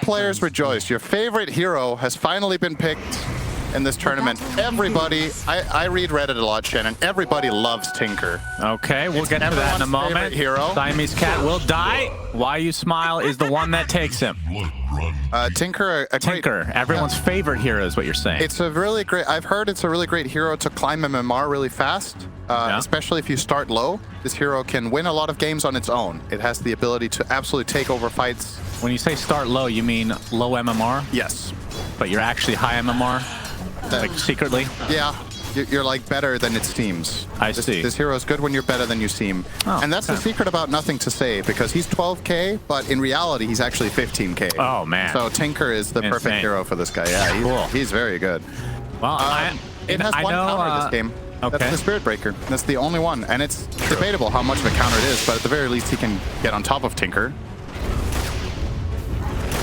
players rejoice. Your favorite hero has finally been picked in this tournament. Everybody, I read Reddit a lot, Shannon. Everybody loves Tinker. Okay, we'll get to that in a moment. Hero. Siamese Cat will die. Why You Smile is the one that takes him. Tinker, everyone's favorite hero is what you're saying. It's a really great, I've heard it's a really great hero to climb MMR really fast, especially if you start low. This hero can win a lot of games on its own. It has the ability to absolutely take over fights. When you say start low, you mean low MMR? Yes. But you're actually high MMR? Like secretly? Yeah. You're like better than it seems. I see. This hero is good when you're better than you seem. Oh, and that's the secret about NothingToSay, because he's 12K, but in reality, he's actually 15K. Oh, man. So Tinker is the perfect hero for this guy. Yeah, he's very good. Well, it has one counter this game. Okay. That's the Spirit Breaker. That's the only one. And it's debatable how much of a counter it is, but at the very least, he can get on top of Tinker.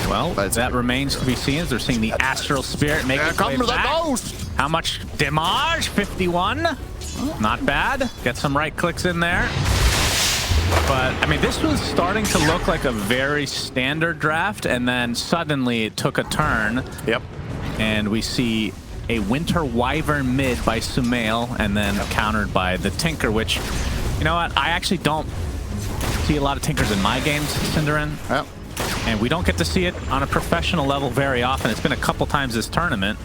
Well, that remains to be seen as they're seeing the Astral Spirit make its way back. How much damage? 51? Not bad. Get some right clicks in there. But, I mean, this was starting to look like a very standard draft, and then suddenly it took a turn. Yep. And we see a Winter Wyvern mid by Sumail, and then countered by the Tinker, which, you know what, I actually don't see a lot of Tinkers in my games, Cinderin. Yep. And we don't get to see it on a professional level very often. It's been a couple times this tournament.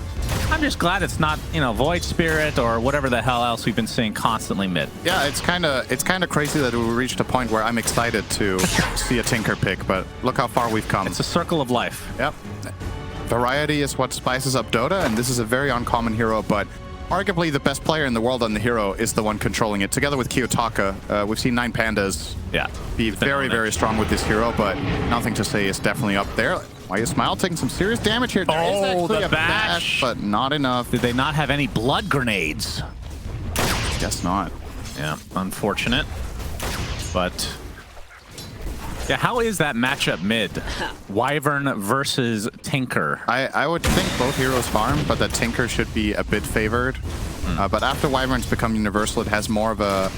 I'm just glad it's not, you know, Void Spirit or whatever the hell else we've been seeing constantly mid. Yeah, it's kind of crazy that we reached a point where I'm excited to see a Tinker pick, but look how far we've come. It's a circle of life. Yep. Variety is what spices up Dota, and this is a very uncommon hero, but arguably the best player in the world on the hero is the one controlling it. Together with Kiyotaka, we've seen 9 Pandas be very, very strong with this hero, but NothingToSay is definitely up there. Why You Smile taking some serious damage here. Oh, the bash, but not enough. Did they not have any blood grenades? Guess not. Yeah, unfortunate. But yeah, how is that matchup mid? Wyvern versus Tinker. I would think both heroes farm, but that Tinker should be a bit favored. But after Wyvern's become universal, it has more of a...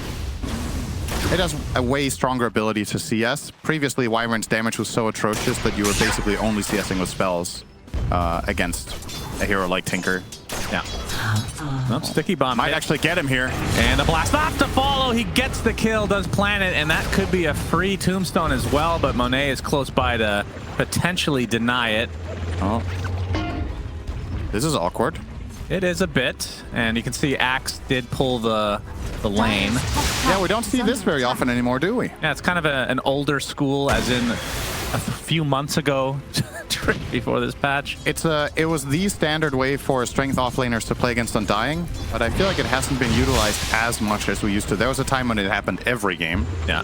It has a way stronger ability to CS. Previously, Wyvern's damage was so atrocious that you were basically only CSing with spells against a hero like Tinker. Yeah. Well, Sticky Bomb might actually get him here. And a blast off to follow. He gets the kill, does plant it, and that could be a free tombstone as well, but Monet is close by to potentially deny it. Oh. This is awkward. It is a bit, and you can see Axe did pull the lane. Yeah, we don't see this very often anymore, do we? Yeah, it's kind of an older school, as in a few months ago before this patch. It was the standard way for strength offlaners to play against Undying, but I feel like it hasn't been utilized as much as we used to. There was a time when it happened every game. Yeah.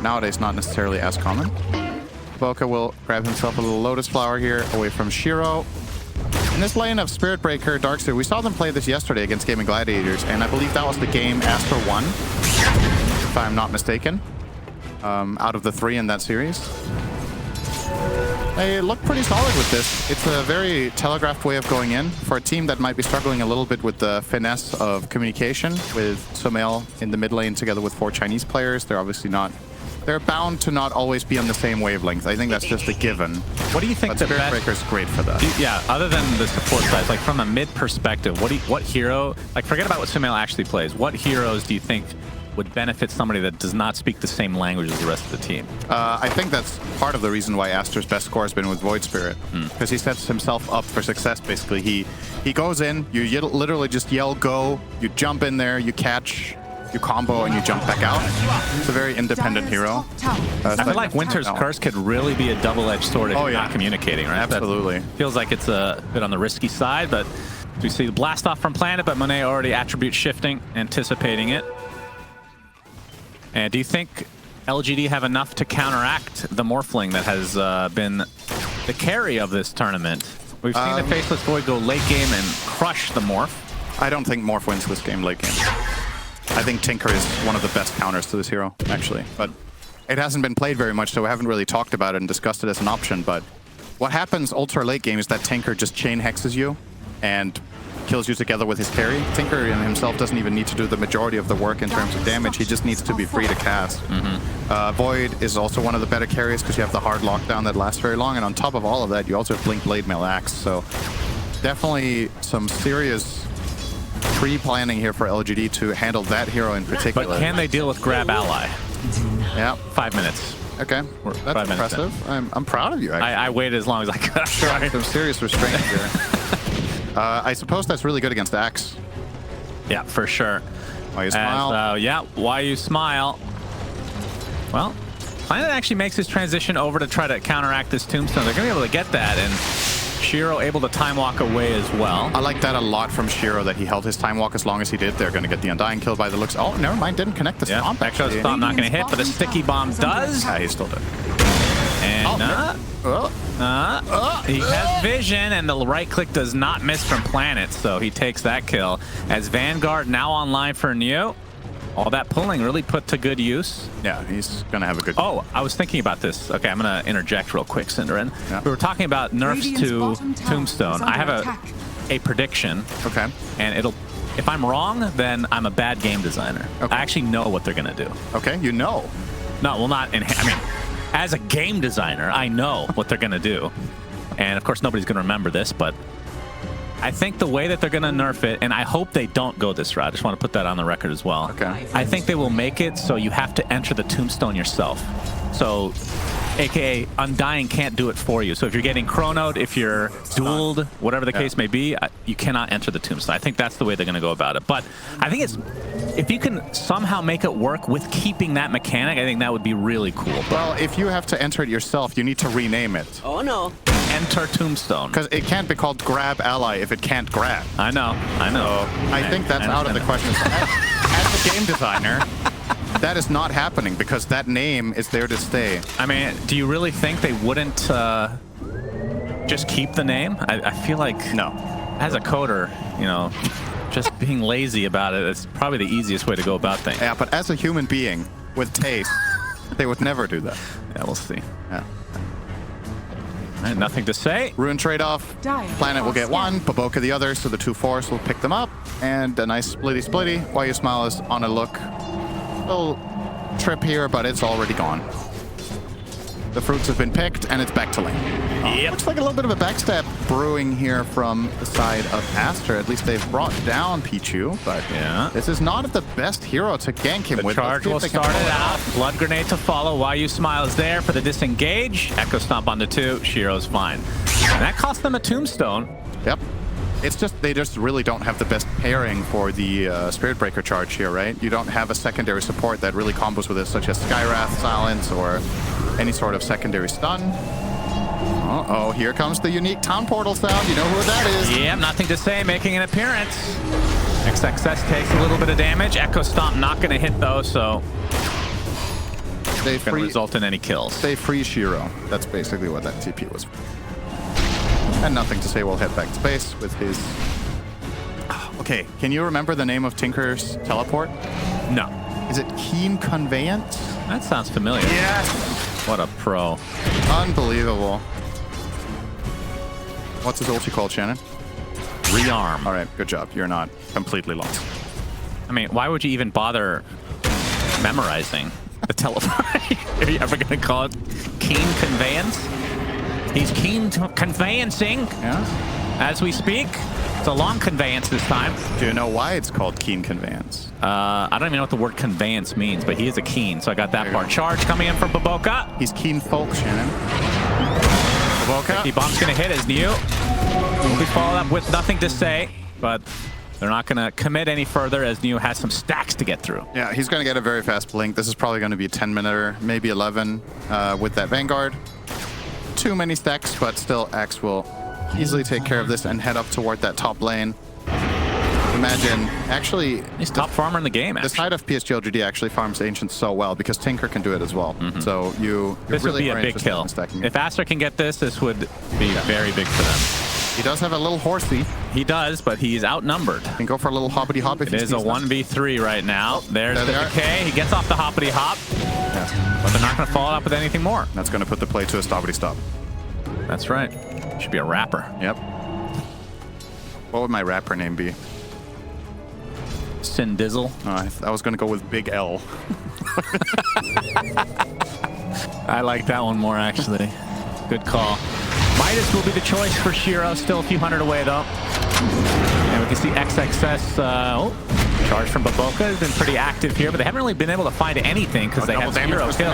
Nowadays, not necessarily as common. Boca will grab himself a little Lotus Flower here away from Shiro. In this lane of Spirit Breaker, Darkseer, we saw them play this yesterday against Gaming Gladiators, and I believe that was the game Aster won, if I'm not mistaken, out of the 3 in that series. They look pretty solid with this. It's a very telegraphed way of going in for a team that might be struggling a little bit with the finesse of communication, with Sumail in the mid lane together with 4 Chinese players. They're obviously not... They're bound to not always be on the same wavelength. I think that's just a given. What do you think the Spirit Breaker's great for that? Yeah, other than the support side, like from a mid perspective, what hero, like forget about what Sumail actually plays, what heroes do you think would benefit somebody that does not speak the same language as the rest of the team? I think that's part of the reason why Aster's best score has been with Void Spirit, because he sets himself up for success, basically. He goes in, you literally just yell go, you jump in there, you catch, you combo, and you jump back out. It's a very independent hero. I feel like Winter's Curse could really be a double-edged sword if you're not communicating, right? Absolutely. That feels like it's a bit on the risky side, but we see the blast off from Planet, but Monet already attribute shifting, anticipating it. And do you think LGD have enough to counteract the Morphling that has been the carry of this tournament? We've seen the Faceless Void go late game and crush the Morph. I don't think Morph wins this game late game. I think Tinker is one of the best counters to this hero, actually. But it hasn't been played very much, so we haven't really talked about it and discussed it as an option. But what happens ultra late game is that Tinker just chain hexes you and kills you together with his carry. Tinker in himself doesn't even need to do the majority of the work in terms of damage. He just needs to be free to cast. Void is also one of the better carries because you have the hard lockdown that lasts very long. And on top of all of that, you also have Blink Blade Mail Axe. So definitely some serious pre-planning here for LGD to handle that hero in particular. But can they deal with Grab Ally? Yeah. 5 minutes. Okay, that's impressive. I'm proud of you. I waited as long as I could. Sorry. Some serious restraint here. I suppose that's really good against Axe. Yeah, for sure. Why you smile? Yeah, why you smile. Well, Planet actually makes his transition over to try to counteract this tombstone. They're going to be able to get that, and Shiro able to time walk away as well. I like that a lot from Shiro, that he held his time walk as long as he did. They're going to get the Undying kill by the looks. Oh, never mind, didn't connect the stomp. Actually, stomp not going to hit, but the sticky bomb does. He still did. And he has vision, and the right click does not miss from Planet, so he takes that kill. As Vanguard now online for Neo. All that pulling really put to good use. Yeah, he's going to have a good... Oh, I was thinking about this. Okay, I'm going to interject real quick, Cinderin. Yeah. We were talking about nerfs to Tombstone. I have a prediction. Okay. And if I'm wrong, then I'm a bad game designer. Okay. I actually know what they're going to do. Okay, you know. No, well, not... I mean, as a game designer, I know what they're going to do. And, of course, nobody's going to remember this, but... I think the way that they're going to nerf it, and I hope they don't go this route. I just want to put that on the record as well. Okay. I think they will make it so you have to enter the tombstone yourself. So, AKA, Undying can't do it for you. So if you're getting chronoed, if you're dueled, whatever the case may be, you cannot enter the tombstone. I think that's the way they're going to go about it. But I think if you can somehow make it work with keeping that mechanic, I think that would be really cool. Well, if you have to enter it yourself, you need to rename it. Oh, no. Enter Tombstone. Because it can't be called Grab Ally if it can't grab. I know. I think that's out of the question. So as a game designer, that is not happening because that name is there to stay. I mean, do you really think they wouldn't just keep the name? I feel like, no. As a coder, you know, just being lazy about it is probably the easiest way to go about things. Yeah, but as a human being with taste, they would never do that. Yeah, we'll see. Yeah. Right, nothing to say. Rune trade-off. Planet will get one, Baboka the other, so the two force will pick them up. And a nice splitty-splitty. Why You Smile is on a look. Little trip here, but it's already gone. The fruits have been picked, and it's back to lane. Yep. Looks like a little bit of a backstab brewing here from the side of Aster. At least they've brought down Pichu, but this is not the best hero to gank him with. The charge will start it out. Blood grenade to follow. Why You Smile is there for the disengage. Echo Stomp on the 2. Shiro's fine. And that cost them a tombstone. Yep. It's just, they just really don't have the best pairing for the Spirit Breaker charge here, right? You don't have a secondary support that really combos with it, such as Skywrath, Silence, or any sort of secondary stun. Uh-oh, here comes the unique town portal sound. You know who that is. Yeah, Nothing to Say making an appearance. XXS takes a little bit of damage. Echo Stomp not going to hit though, so they going to result in any kills. They free Shiro. That's basically what that TP was. And Nothing to Say will head back to base with his... Okay, can you remember the name of Tinker's teleport? No. Is it Keen Conveyance? That sounds familiar. Yes! What a pro. Unbelievable. What's his ulti called, Shannon? Rearm. All right, good job. You're not completely lost. I mean, why would you even bother memorizing the teleport? Are you ever going to call it Keen Conveyance? He's keen to conveyancing as we speak. It's a long conveyance this time. Do you know why it's called Keen Conveyance? I don't even know what the word conveyance means, but he is a keen, so I got that part. Charge coming in from Baboka. He's keen folk, Shannon. Baboka. The bomb's going to hit as New. Will be followed up with Nothing to Say, but they're not going to commit any further as New has some stacks to get through. Yeah, he's going to get a very fast blink. This is probably going to be a 10-minute, maybe 11 with that Vanguard. Too many stacks, but still Axe will easily take care of this and head up toward that top lane. Imagine, actually... He's top farmer in the game, actually. The side of PSG.LGD actually farms Ancients so well because Tinker can do it as well. So this really would be a big kill. If Aster can get this, this would be very big for them. He does have a little horsey. He does, but he's outnumbered. Can go for a little hoppity hop if he is a 1v3 right now. There's the decay. He gets off the hoppity hop. But they're not going to follow up with anything more. That's going to put the play to a stoppity stop. That's right. Should be a wrapper. Yep. What would my rapper name be? Sin Dizzle. Oh, I was going to go with Big L. I like that one more, actually. Good call. Midas will be the choice for Shiro. Still a few hundred away, though. And we can see XXS. Charge from Baboka has been pretty active here, but they haven't really been able to find anything because they have 0 kill.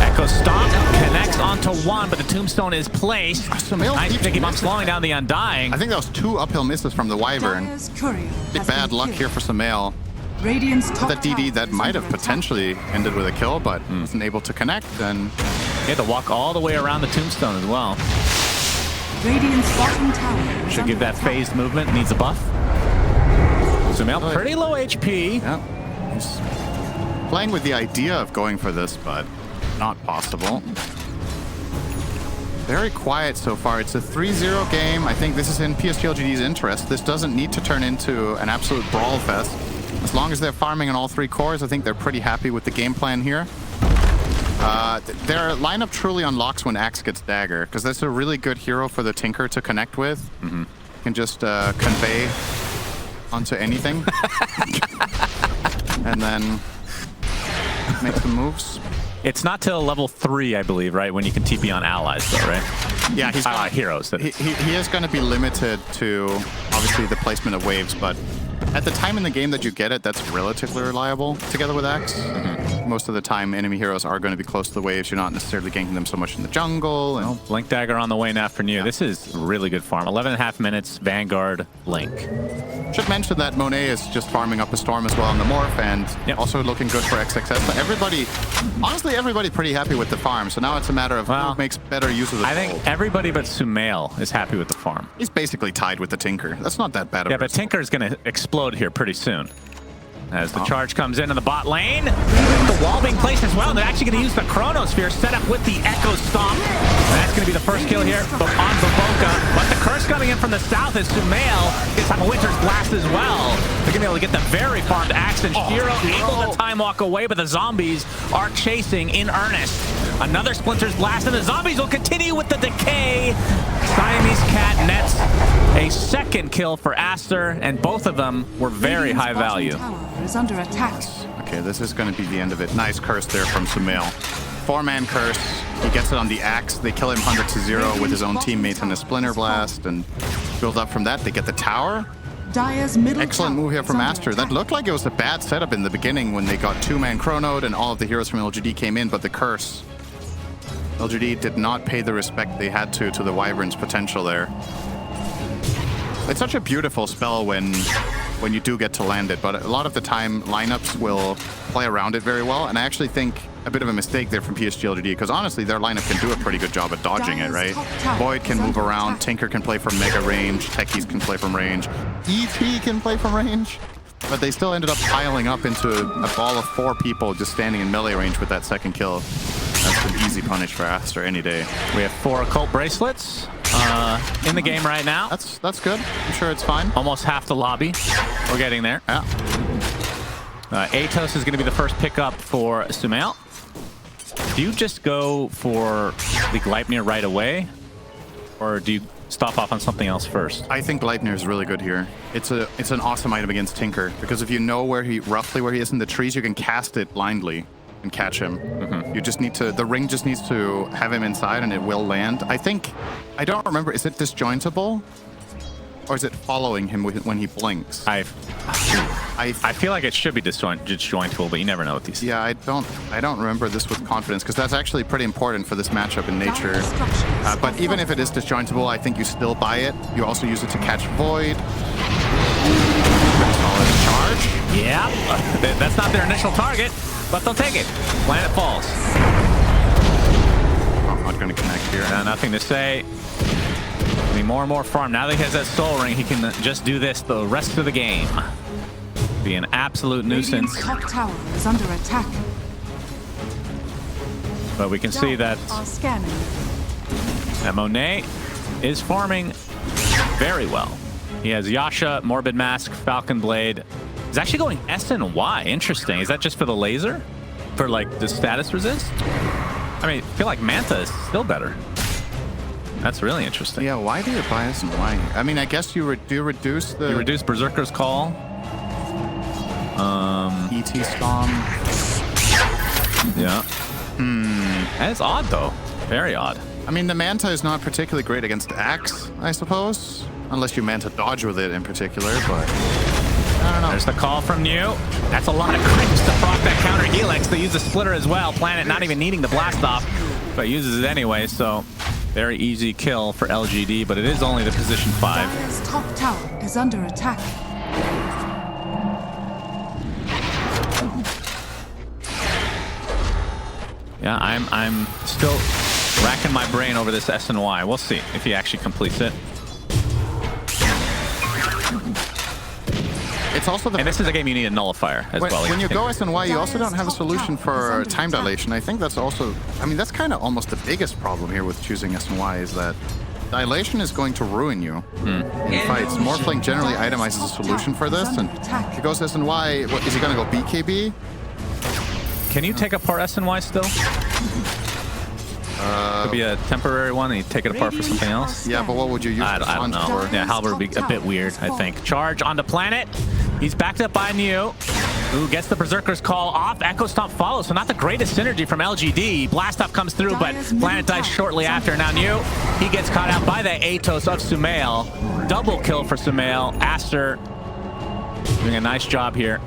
Echo Stomp connects onto one, but the tombstone is placed. Nice picky bomb slowing down the Undying. I think that was 2 uphill misses from the Wyvern. Bad luck here for Sumail. That DD that might have potentially ended with a kill, but wasn't able to connect. And he had to walk all the way around the tombstone as well. Should give that phased movement. Needs a buff. Sumail pretty low HP. Yeah. He's playing with the idea of going for this, but not possible. Very quiet so far. It's a 3-0 game. I think this is in PSG.LGD's interest. This doesn't need to turn into an absolute brawl fest. As long as they're farming on all 3 cores, I think they're pretty happy with the game plan here. Their lineup truly unlocks when Axe gets Dagger, because that's a really good hero for the Tinker to connect with. Can just convey onto anything. And then make some moves. It's not till level 3, I believe, right? When you can TP on allies, though, right? Yeah, he's heroes. He is going to be limited to, obviously, the placement of waves, but at the time in the game that you get it, that's relatively reliable together with Axe. Most of the time, enemy heroes are going to be close to the waves. You're not necessarily ganking them so much in the jungle. And Blink Dagger on the way now for New. This is really good farm. 11.5 minutes, Vanguard, Blink. Should mention that Monet is just farming up a Storm as well on the Morph, and also looking good for XXS. But everybody, honestly, everybody pretty happy with the farm. So now it's a matter of who makes better use of the I think everybody but Sumail is happy with the farm. He's basically tied with the Tinker. That's not that bad of a but result. Tinker is going to explode here pretty soon. As the charge comes in the bot lane, the wall being placed as well. They're actually going to use the Chronosphere set up with the Echo Stomp. And that's going to be the first kill here on Baboka. But the curse coming in from the south is Sumail. Gets a Winter's Blast as well. They're going to be able to get the very farmed Axe, and Shiro able to time walk away, but the zombies are chasing in earnest. Another Splinter's Blast, and the zombies will continue with the decay. Siamese Cat nets a second kill for Aster, and both of them were very high value. Is under attack. Okay, this is going to be the end of it. Nice curse there from Sumail. 4-man curse. He gets it on the Axe. They kill him 100-0 with his own teammates in a Splinter Blast, and build up from that. They get the tower. Excellent move here from Aster. That looked like it was a bad setup in the beginning when they got 2-man chronoed and all of the heroes from LGD came in, but the curse. LGD did not pay the respect they had to the Wyvern's potential there. It's such a beautiful spell when you do get to land it, but a lot of the time lineups will play around it very well, and I actually think a bit of a mistake there from PSG.LGD, because honestly their lineup can do a pretty good job at dodging it, right? Void can move around, Tinker can play from mega range, Techies can play from range, ET can play from range, but they still ended up piling up into a ball of 4 people just standing in melee range with that second kill. That's an easy punish for Aster any day. We have 4 occult bracelets in the game right now. That's good. I'm sure it's fine. Almost half the lobby. We're getting there. Yeah. Atos is going to be the first pickup for Sumail. Do you just go for the Gleipnir right away, or do you stop off on something else first? I think Gleipnir is really good here. It's an awesome item against Tinker, because if you know roughly where he is in the trees, you can cast it blindly and catch him. You just need to, the ring just needs to have him inside and it will land. I don't remember, is it disjointable? Or is it following him when he blinks? I feel like it should be disjointable, but you never know with these. Yeah, I don't remember this with confidence, because that's actually pretty important for this matchup in nature. But even if it is disjointable, I think you still buy it. You also use it to catch Void. Solid charge. Yeah, that's not their initial target, but they'll take it. Planet falls. I'm not going to connect here. Nothing to say. More and more farm. Now that he has that soul ring, he can just do this the rest of the game. Be an absolute nuisance. Top tower is under attack. But we can see that Monet is farming very well. He has Yasha, Morbid Mask, Falcon Blade. He's actually going S and Y. Interesting. Is that just for the laser? For like the status resist? I mean, I feel like Manta is still better. That's really interesting. Yeah, why do you buy SNY? I mean, I guess you do reduce the... You reduce Berserker's Call. ET Storm. Yeah. And it's odd, though. Very odd. I mean, the Manta is not particularly great against Axe, I suppose. Unless you Manta dodge with it in particular, but... I don't know. There's the call from New. That's a lot of cringe to proc that counter Helix. They use the splitter as well. Planet not even needing the blast off, but uses it anyway, so very easy kill for LGD, but it is only the position 5. Dire's top tower is under attack. Yeah, I'm still racking my brain over this SNY. We'll see if he actually completes it. It's also the... And this is a game you need a nullifier as well. When you go SNY, you also don't have a solution for time dilation. I think that's also... I mean, that's kind of almost the biggest problem here with choosing SNY is that dilation is going to ruin you in fights. Morphling generally itemizes a solution for this, and if he goes SNY, what, is he going to go BKB? Can you take apart SNY still? Could be a temporary one and you take it apart for something else. Yeah, but what would you use? I don't know. For? Yeah, Halberd would be a bit weird, I think. Charge onto Planet. He's backed up by New, who gets the Berserker's Call off. Echo Stomp follows, so not the greatest synergy from LGD. Blast off comes through, but Planet dies shortly after. Now New, he gets caught out by the Atos of Sumail. Double kill for Sumail. Aster doing a nice job here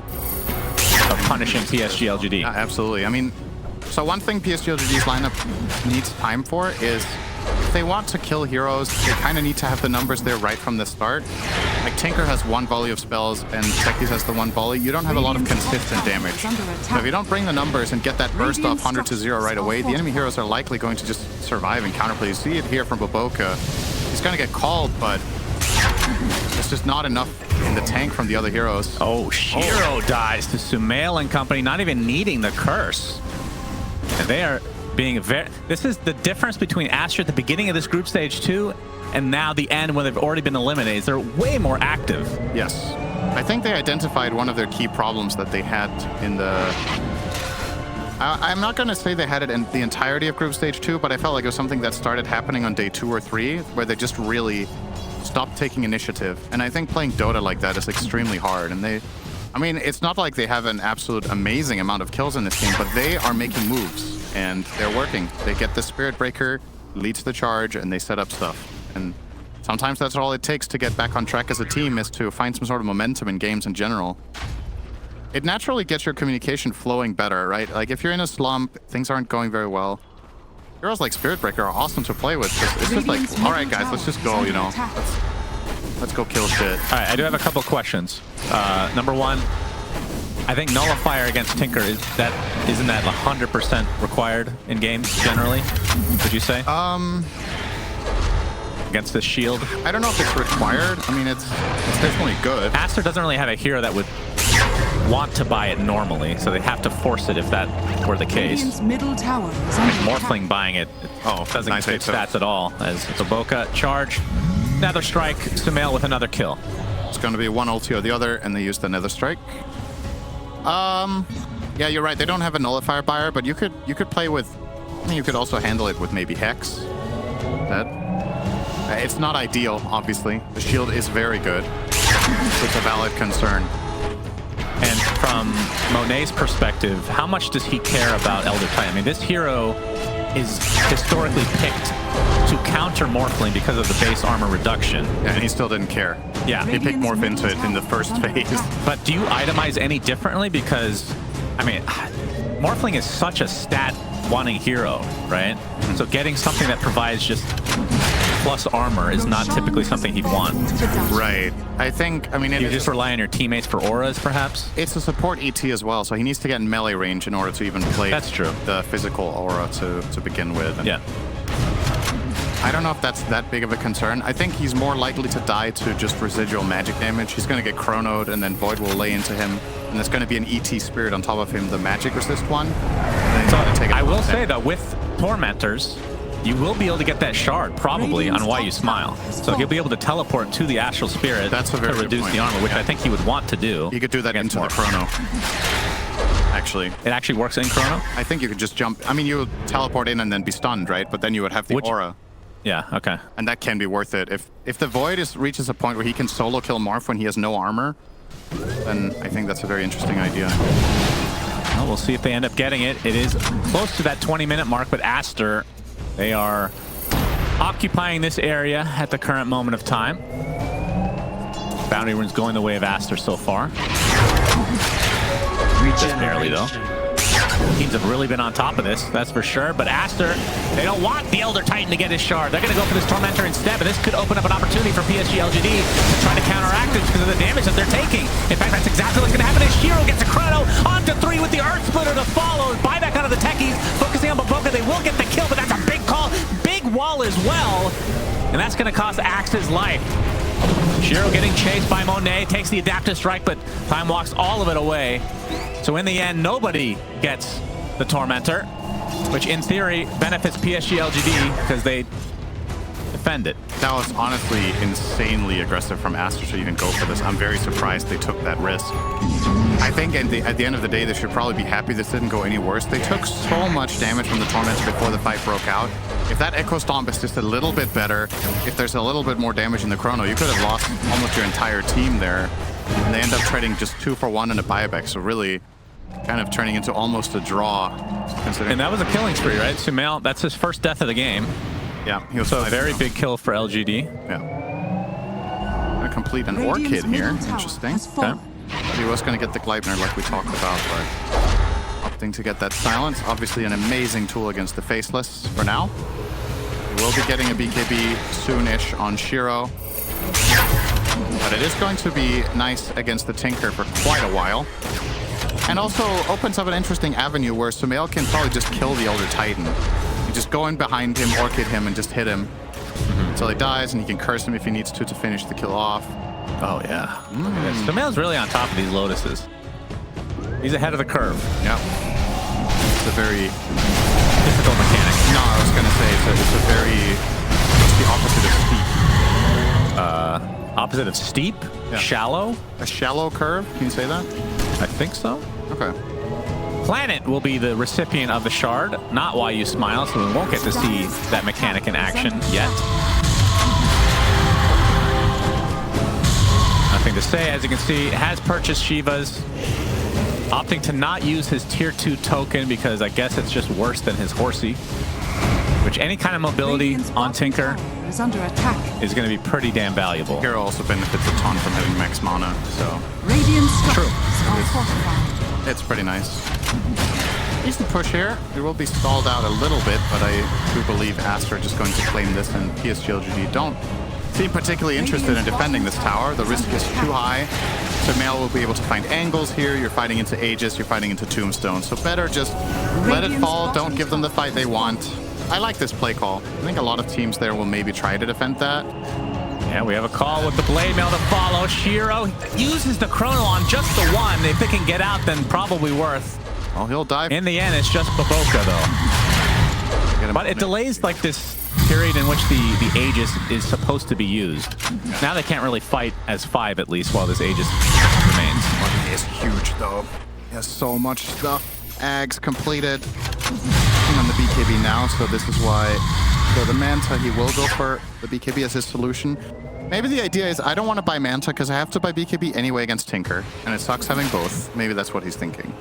of punishing PSG.LGD. Absolutely. I mean, so one thing PSG.LGD's lineup needs time for is if they want to kill heroes, they kind of need to have the numbers there right from the start. Like Tinker has one volley of spells and Tekis has the one volley. You don't have a lot of consistent damage. So if you don't bring the numbers and get that burst off 100 to 0 right away, the enemy heroes are likely going to just survive and counterplay. You see it here from Boboka. He's going to get called, but there's just not enough in the tank from the other heroes. Oh, Shiro dies to Sumail and company, not even needing the curse. And they are being very... This is the difference between Aster at the beginning of this group stage 2 and now the end when they've already been eliminated. They're way more active. Yes. I think they identified one of their key problems that they had in the... I'm not going to say they had it in the entirety of group stage 2, but I felt like it was something that started happening on day 2 or 3, where they just really stopped taking initiative. And I think playing Dota like that is extremely hard. And they... I mean, it's not like they have an absolute amazing amount of kills in this game, but they are making moves, and they're working. They get the Spirit Breaker, leads the charge, and they set up stuff. And sometimes that's all it takes to get back on track as a team, is to find some sort of momentum in games in general. It naturally gets your communication flowing better, right? Like, if you're in a slump, things aren't going very well. Heroes like Spirit Breaker are awesome to play with. It's just like, all right, guys, let's just go, you know. Let's go kill shit. All right, I do have a couple questions. Number one, I think nullifier against Tinker isn't that 100% required in games generally? Would you say? Against the shield. I don't know if it's required. I mean, it's definitely good. Aster doesn't really have a hero that would want to buy it normally, so they have to force it if that were the case. Radiant's middle tower is under Morphling buying it, doesn't nice get stats at all. As Boboka charge. Nether Strike, Sumail with another kill. It's going to be one ulti or the other, and they use the Nether Strike. Yeah, you're right. They don't have a nullifier buyer, but you could play with... I mean, you could also handle it with maybe Hex. It's not ideal, obviously. The shield is very good. It's a valid concern. And from Monet's perspective, how much does he care about Elder Titan? I mean, this hero is historically picked to counter Morphling because of the base armor reduction. Yeah, and he still didn't care. Yeah. He picked Morph into it in the first phase. But do you itemize any differently? Because, I mean, Morphling is such a stat-wanting hero, right? So getting something that provides just plus armor is not typically something he'd want. Right. I think, I mean... You just rely on your teammates for auras, perhaps? It's a support ET as well, so he needs to get in melee range in order to even play the physical aura to begin with. And yeah. I don't know if that's that big of a concern. I think he's more likely to die to just residual magic damage. He's going to get chronoed, and then Void will lay into him, and there's going to be an ET Spirit on top of him, the magic resist one. So I will say that with Tormentors, you will be able to get that shard, probably, on Why You Smile. So he'll be able to teleport to the Astral Spirit to reduce the armor, which I think he would want to do. You could do that into the Chrono. Actually. It actually works in Chrono? I think you could just jump. I mean, you would teleport in and then be stunned, right? But then you would have the aura. Yeah, okay. And that can be worth it. If the Void reaches a point where he can solo kill Morph when he has no armor, then I think that's a very interesting idea. Well, we'll see if they end up getting it. It is close to that 20-minute mark, but Aster, they are occupying this area at the current moment of time. Bounty Rune's going the way of Aster so far. Just barely, though. Teams have really been on top of this, that's for sure. But Aster, they don't want the Elder Titan to get his shard. They're going to go for this Tormentor instead, but this could open up an opportunity for PSG.LGD to try to counteract it because of the damage that they're taking. In fact, that's exactly what's going to happen as Shiro gets a Chrono onto 3 with the Earth Splitter to follow. Buyback out of the techies, focusing on Baboka. They will get the kill, but that's a big call. Big wall as well, and that's going to cost Axe his life. Shiro getting chased by Monet, takes the Adaptive Strike, but Time walks all of it away. So in the end, nobody gets the Tormentor, which in theory benefits PSG.LGD because they defend it. That was honestly insanely aggressive from Aster to even go for this. I'm very surprised they took that risk. I think at the end of the day, they should probably be happy this didn't go any worse. They took so much damage from the Tormentor before the fight broke out. If that Echo Stomp is just a little bit better, if there's a little bit more damage in the Chrono, you could have lost almost your entire team there. And they end up trading just 2 for 1 and a buyback, so really kind of turning into almost a draw. And that was a killing spree, right? Sumail, that's his first death of the game. Yeah, he was so a very big kill for LGD. Yeah. Gonna complete an Orchid here. Interesting. Okay. He was gonna get the Gleipnir like we talked about, but opting to get that silence. Obviously an amazing tool against the Faceless for now. We will be getting a BKB soonish on Shiro. But it is going to be nice against the Tinker for quite a while. And also opens up an interesting avenue where Sumail can probably just kill the Elder Titan. You just go in behind him, Orchid him, and just hit him until he dies, and he can curse him if he needs to finish the kill off. Oh, yeah. Sumail's really on top of these Lotuses. He's ahead of the curve. Yeah. It's a very difficult mechanic. No, I was going to say it's the opposite of steep. Opposite of steep? Yeah. Shallow? A shallow curve? Can you say that? I think so. Okay. Planet will be the recipient of the shard, not Why You Smile, so we won't get to see that mechanic in action yet. Nothing to say. As you can see, has purchased Shiva's, opting to not use his tier 2 token because I guess it's just worse than his Horsey, which any kind of mobility on Tinker is under attack. Is going to be pretty damn valuable. Hero also benefits a ton from having max mana, so Radiant true. It's pretty nice. Decent push here. It will be stalled out a little bit, but I do believe Aster just going to claim this, and PSG.LGD don't seem particularly interested in defending this tower. The risk is too high. Sumail will be able to find angles here. You're fighting into Aegis, you're fighting into Tombstone, so better just let it fall. Don't give them the fight they want. I like this play call. I think a lot of teams there will maybe try to defend that. Yeah, we have a call with the Blade Mail to follow. Shiro uses the Chrono on just the one. If it can get out, then probably worth. Well, he'll die. In the end, it's just Baboka, though. But it delays like this period in which the Aegis is supposed to be used. Yeah. Now they can't really fight as 5, at least, while this Aegis remains. Well, he is huge, though. He has so much stuff. Ags completed. On the BKB now, so this is why for the Manta he will go for the BKB as his solution. Maybe the idea is I don't want to buy Manta because I have to buy BKB anyway against Tinker, and it sucks having both. Maybe that's what he's thinking.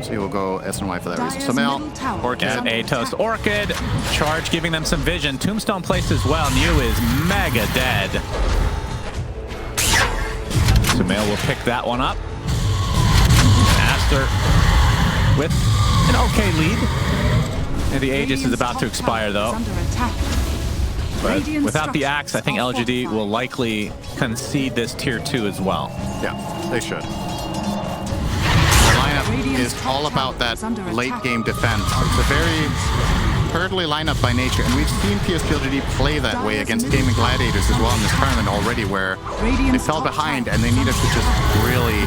So he will go SNY for that reason. Sumail, Orchid, Atos, Orchid, charge giving them some vision. Tombstone placed as well. Mew is mega dead. Sumail will pick that one up. Aster with an okay lead. And the Aegis is about to expire, though. But without the Axe, I think LGD will likely concede this tier 2 as well. Yeah, they should. The lineup is all about that late-game defense. It's a very hurdly lineup by nature, and we've seen PSG.LGD play that way against Gaming Gladiators as well in this tournament already, where they fell behind and they needed to just really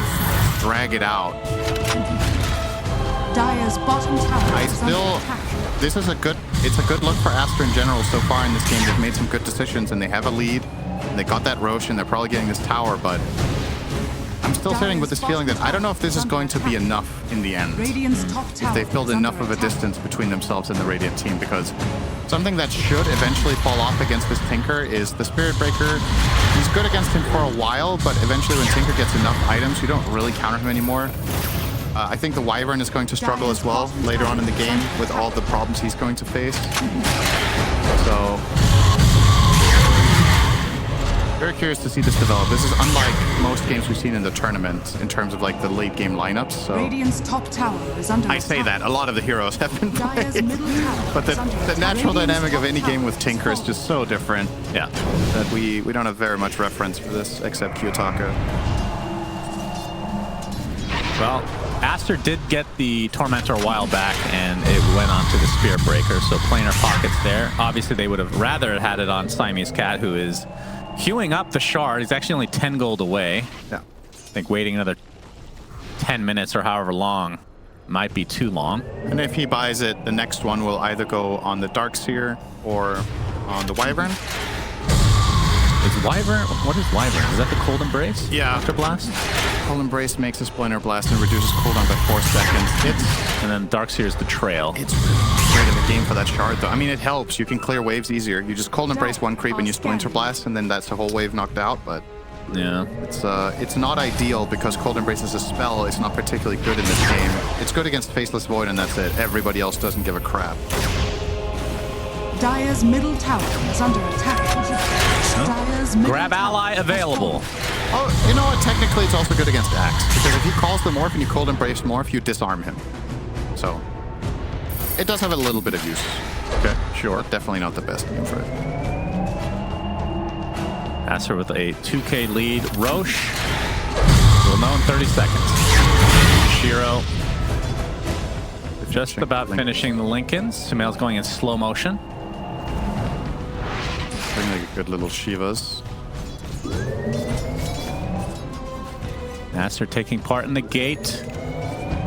drag it out. Dire's bottom tower this is a good look for Aster in general so far in this game. They've made some good decisions and they have a lead. And they got that Rosh and they're probably getting this tower, but I'm still sitting with this feeling that I don't know if this is going to be enough in the end. Radiant's top If tower they've built is enough under of a attack. distance between themselves and the Radiant team, because something that should eventually fall off against this Tinker is the Spirit Breaker. He's good against him for a while, but eventually when Tinker gets enough items, you don't really counter him anymore. I think the Wyvern is going to struggle as well later on in the game with all the problems he's going to face. So, very curious to see this develop. This is unlike most games we've seen in the tournament in terms of like the late game lineups. So Radiant's top tower is under I say that a lot of the heroes have been Dire's played, middle tower but is under the attack. natural Radiant's dynamic of top any game tower with Tinker is just so different. Yeah. That we don't have very much reference for this except Kiyotaka. Well, Aster did get the Tormentor a while back, and it went on to the Spirit Breaker, so planar pockets there. Obviously, they would have rather had it on Siamese Cat, who is queuing up the shard. He's actually only 10 gold away. Yeah. I think waiting another 10 minutes or however long might be too long. And if he buys it, the next one will either go on the Darkseer or on the Wyvern. Is Wyvern, what is Wyvern? Is that the Cold Embrace? Yeah. After Blast? Cold Embrace makes a Splinter Blast and reduces cooldown by 4 seconds. And then Darkseer is the Trail. It's really great in the game for that shard, though. I mean, it helps. You can clear waves easier. You just Cold Embrace one creep and you Splinter Blast, and then that's the whole wave knocked out. But Yeah. it's not ideal because Cold Embrace is a spell. It's not particularly good in this game. It's good against Faceless Void, and that's it. Everybody else doesn't give a crap. Dire's middle tower is under attack. Dire's middle Grab tower ally has available. fallen. Oh, you know what? Technically, it's also good against Axe, because if he calls the Morph and you Cold Embrace Morph, you disarm him. So, it does have a little bit of use. Okay, sure. But definitely not the best game for it. Aster with a 2K lead. Roche will know in 30 seconds. Shiro just about finishing the Lincolns. Sumail's going in slow motion. Bring like a good little Shivas. Aster taking part in the gate.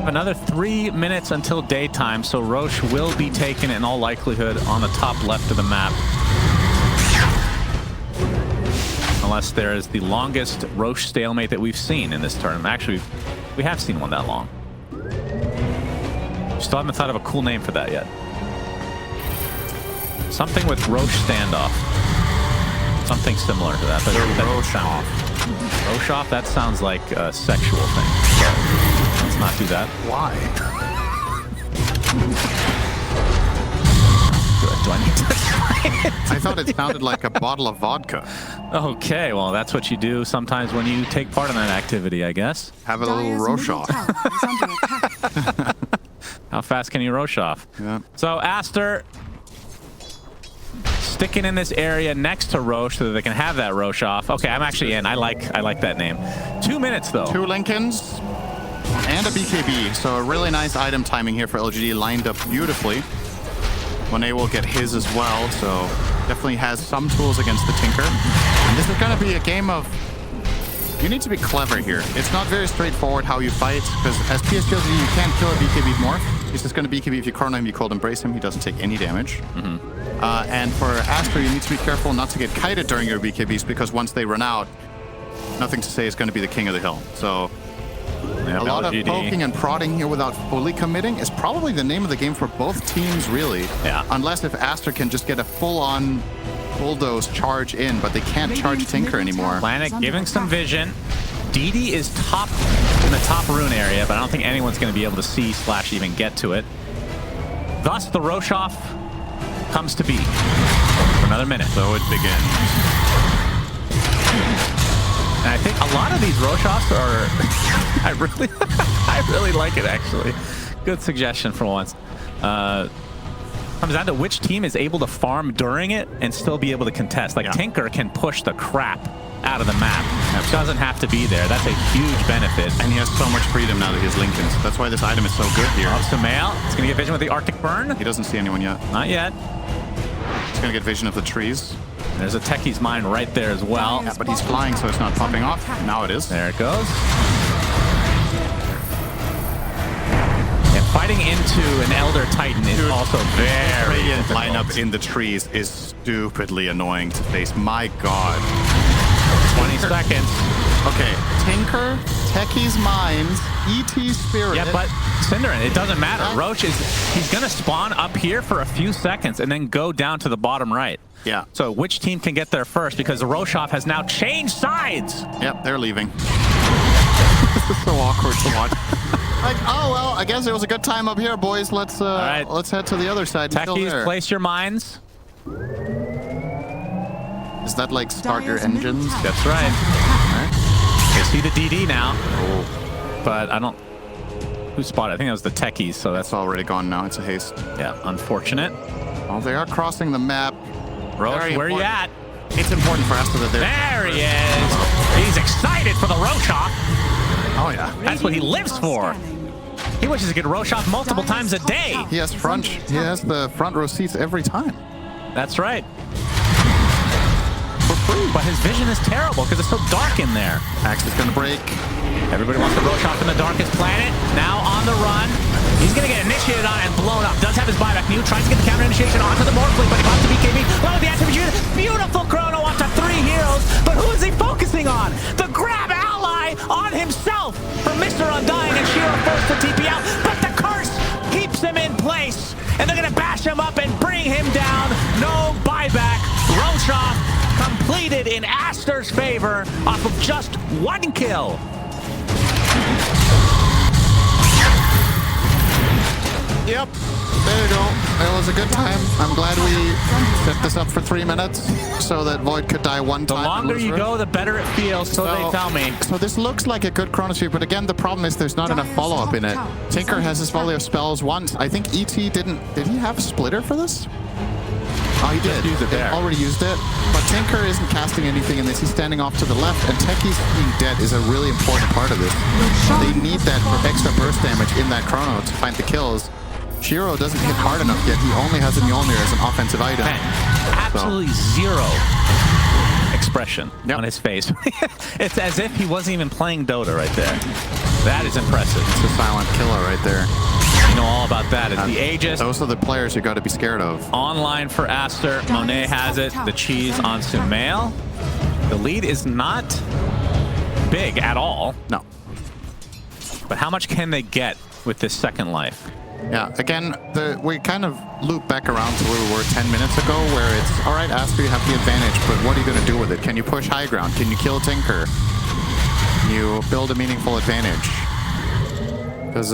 Another 3 minutes until daytime, so Roche will be taken in all likelihood on the top left of the map. Unless there is the longest Roche stalemate that we've seen in this tournament. Actually, we have seen one that long. Still haven't thought of a cool name for that yet. Something with Roche standoff. Something similar to that. But that Roche off. Roche off? That sounds like a sexual thing. So let's not do that. Why? Do I need to try it? I thought it sounded like a bottle of vodka. Okay, well, that's what you do sometimes when you take part in that activity, I guess. Have a little Dire's Roche middle off. tower is under attack. How fast can you Roche off? Yeah. So Aster sticking in this area next to Roche so that they can have that Roche off. Okay, I'm actually in. I like that name. 2 minutes though. 2 Lincolns and a BKB. So a really nice item timing here for LGD, lined up beautifully. Monet will get his as well, so definitely has some tools against the Tinker. And this is going to be a game of... You need to be clever here. It's not very straightforward how you fight, because as PSG.LGD, you can't kill a BKB Morph. He's just going to BKB if you corner him, you Cold Embrace him, he doesn't take any damage. And for Aster, you need to be careful not to get kited during your BKBs, because once they run out, NothingToSay is going to be the king of the hill. So a lot of poking and prodding here without fully committing is probably the name of the game for both teams, really. Yeah. Unless if Aster can just get a full-on bulldoze charge in, but they can't charge Tinker anymore. Planet giving some vision. DD is top in the top rune area, but I don't think anyone's going to be able to see / even get to it. Thus, the Roche off comes to be for another minute. So it begins. And I think a lot of these Roche offs are... I really like it, actually. Good suggestion for once. Comes down to which team is able to farm during it and still be able to contest. Like, Tinker can push the crap out of the map. Doesn't have to be there. That's a huge benefit. And he has so much freedom now that he has Lincolns. That's why this item is so good here. Sumail, it's going to get vision with the Arctic Burn. He doesn't see anyone yet. Not yet. He's going to get vision of the trees. There's a Techie's Mine right there as well. Yeah, but he's flying, so it's not popping off. Now it is. There it goes. And fighting into an Elder Titan is also very Radiant difficult. lineup in the trees is stupidly annoying to face. My God. 20 seconds. Okay, Tinker, Techie's Mines, ET Spirit. Yeah, but Cinderin, it doesn't matter. Roche he's going to spawn up here for a few seconds and then go down to the bottom right. Yeah. So which team can get there first? Because the Roshov has now changed sides. Yep, they're leaving. This is so awkward to watch. Like, oh well, I guess it was a good time up here, boys. Let's let's head to the other side. Techies, place your mines. Is that like start your engines? That's right. You see the DD now. Oh. But I don't... Who spotted? I think that was the Techies, so that's... It's already gone now. It's a haste. Yeah, unfortunate. Well, they are crossing the map. Roche, where you at? It's important for Aster that they're... There he is! He's excited for the Roshov. Oh, yeah. That's what he lives for. He wishes he could Roshov multiple times a day. He has the front row seats every time. That's right. For free. But his vision is terrible because it's so dark in there. Axe is going to break. Everybody wants to Roshov in the darkest planet. Now on the run. He's going to get initiated on and blown up. Does have his buyback. Mew tries to get the counter initiation onto the Morphling, but he pops the BKB. Low with the attribute. Beautiful chrono onto 3 heroes. But who is he focusing on? The grab ally on himself from Mr. Undying, and Shiro forced to TP out. But the curse keeps him in place. And they're going to bash him up and bring him down. No buyback. Roshov completed in Aster's favor off of just 1 kill. Yep, there you go. It was a good time. I'm glad we set this up for 3 minutes so that Void could die 1 time. The longer you go, the better it feels, so they tell me. So this looks like a good chrono sweep, but again, the problem is there's not enough follow-up in it. Tinker has his volley of spells once. I think ET didn't... Did he have a splitter for this? Oh, he did. Use it there. Already used it. But Tinker isn't casting anything in this. He's standing off to the left, and Techie's being dead is a really important part of this. They need that extra burst damage in that chrono to find the kills. Shiro doesn't hit hard enough yet. He only has a Mjolnir as an offensive item. Absolutely zero expression on his face. It's as if he wasn't even playing Dota right there. That is impressive. It's a silent killer right there. You know all about that. It's the Aegis. Those are the players you got to be scared of. Online for Aster. Monet has it. The cheese on Sumail. The lead is not big at all. No. But how much can they get with this second life? Yeah, again, we kind of loop back around to where we were 10 minutes ago, where it's, all right, Aster, you have the advantage, but what are you going to do with it? Can you push high ground? Can you kill Tinker? Can you build a meaningful advantage? Because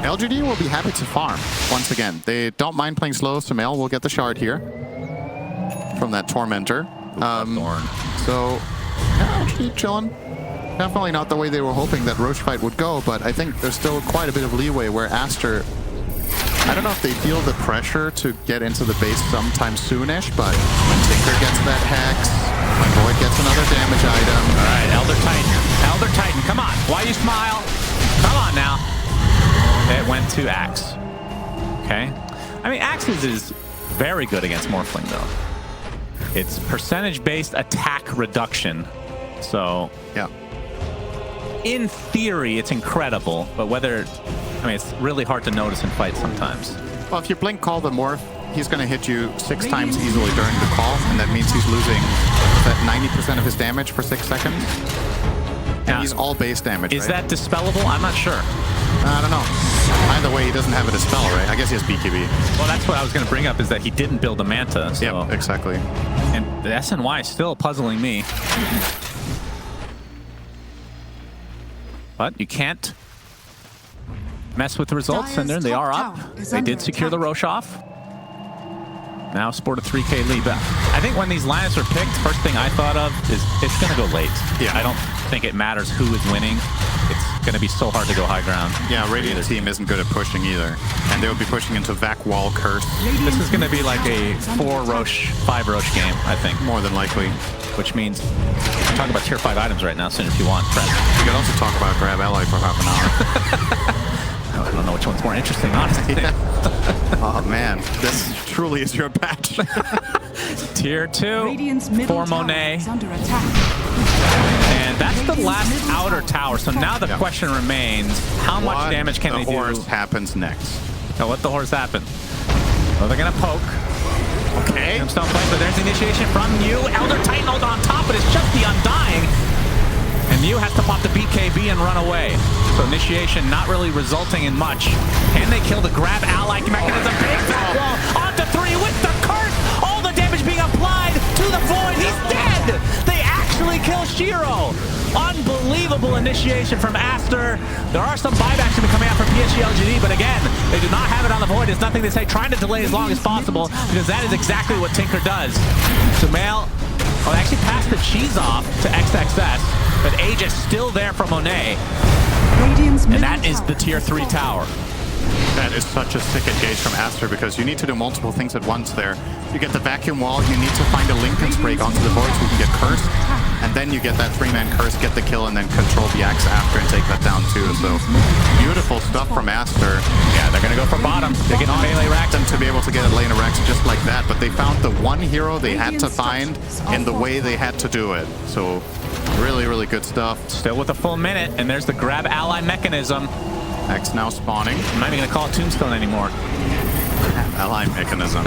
LGD will be happy to farm, once again. They don't mind playing slow. Sumail will get the shard here from that Tormentor. So, yeah, keep chilling. Definitely not the way they were hoping that Roche fight would go, but I think there's still quite a bit of leeway where Aster, I don't know if they feel the pressure to get into the base sometime soonish, but when Tinker gets that Hex, when Void gets another damage item. All right, Elder Titan. Elder Titan, come on. Why you smile? Come on now. It went to Axe. Okay. I mean, Axe's is very good against Morphling, though. It's percentage-based attack reduction. So, yeah. In theory, it's incredible, but whether... I mean, it's really hard to notice in fights sometimes. Well, if you blink call the Morph, he's going to hit you 6 times easily during the call, and that means he's losing that 90% of his damage for 6 seconds. And now, he's all base damage, Is that dispellable? I'm not sure. I don't know. Either way, he doesn't have a dispel, right? I guess he has BKB. Well, that's what I was going to bring up, is that he didn't build a Manta. So. Yep, exactly. And the SNY is still puzzling me. But you can't mess with the results, and they are up. They did secure the Roshov. Now sport a 3K lead. But I think when these lineups are picked, first thing I thought of is it's going to go late. Yeah. I don't think it matters who is winning. It's going to be so hard to go high ground. Yeah, Radiant's team isn't good at pushing either. And they'll be pushing into Vac Wall Curse. This is going to be like a 4 Roche, 5 Roche game, I think. More than likely. Which means we can talk about tier 5 items right now, soon if you want, Fred. We could also talk about Grab Ally for half an hour. I don't know which one's more interesting, honestly. Yeah. Oh man, this truly is your patch. Tier 2 for Monet. And that's the last outer tower. So now the question remains, how much damage can they do? What happens next? Now, let the horse happen. Well, they're going to poke. Okay. play. Tombstone play, but there's the initiation from Mew. Elder Titan hold on top, but it's just the Undying. And Mew has to pop the BKB and run away. So initiation not really resulting in much. Can they kill the grab ally mechanism? Big back wall onto 3 with the curse. All the damage being applied to the void. He's dead. They actually kill Shiro. Unbelievable initiation from Aster. There are some buybacks to be coming out from PSG.LGD, but again, they do not have it on the void. There's nothing to say. Trying to delay as long as possible because that is exactly what Tinker does. Sumail, oh, they actually passed the cheese off to XXS, but Age is still there for Monet. And that is the tier 3 tower. That is such a sick engage from Aster because you need to do multiple things at once there. You get the vacuum wall, you need to find a Linken's break onto the board so you can get cursed, and then you get that 3-man curse, get the kill, and then control the axe after and take that down too. So beautiful stuff from Aster. Yeah, they're going to go for bottom. They get melee rack them to be able to get a lane of racks just like that, but they found the one hero they had to find in the way they had to do it. So really, really good stuff. Still with a full minute, and there's the grab ally mechanism. X now spawning. I'm not even going to call it Tombstone anymore. Ally mechanism.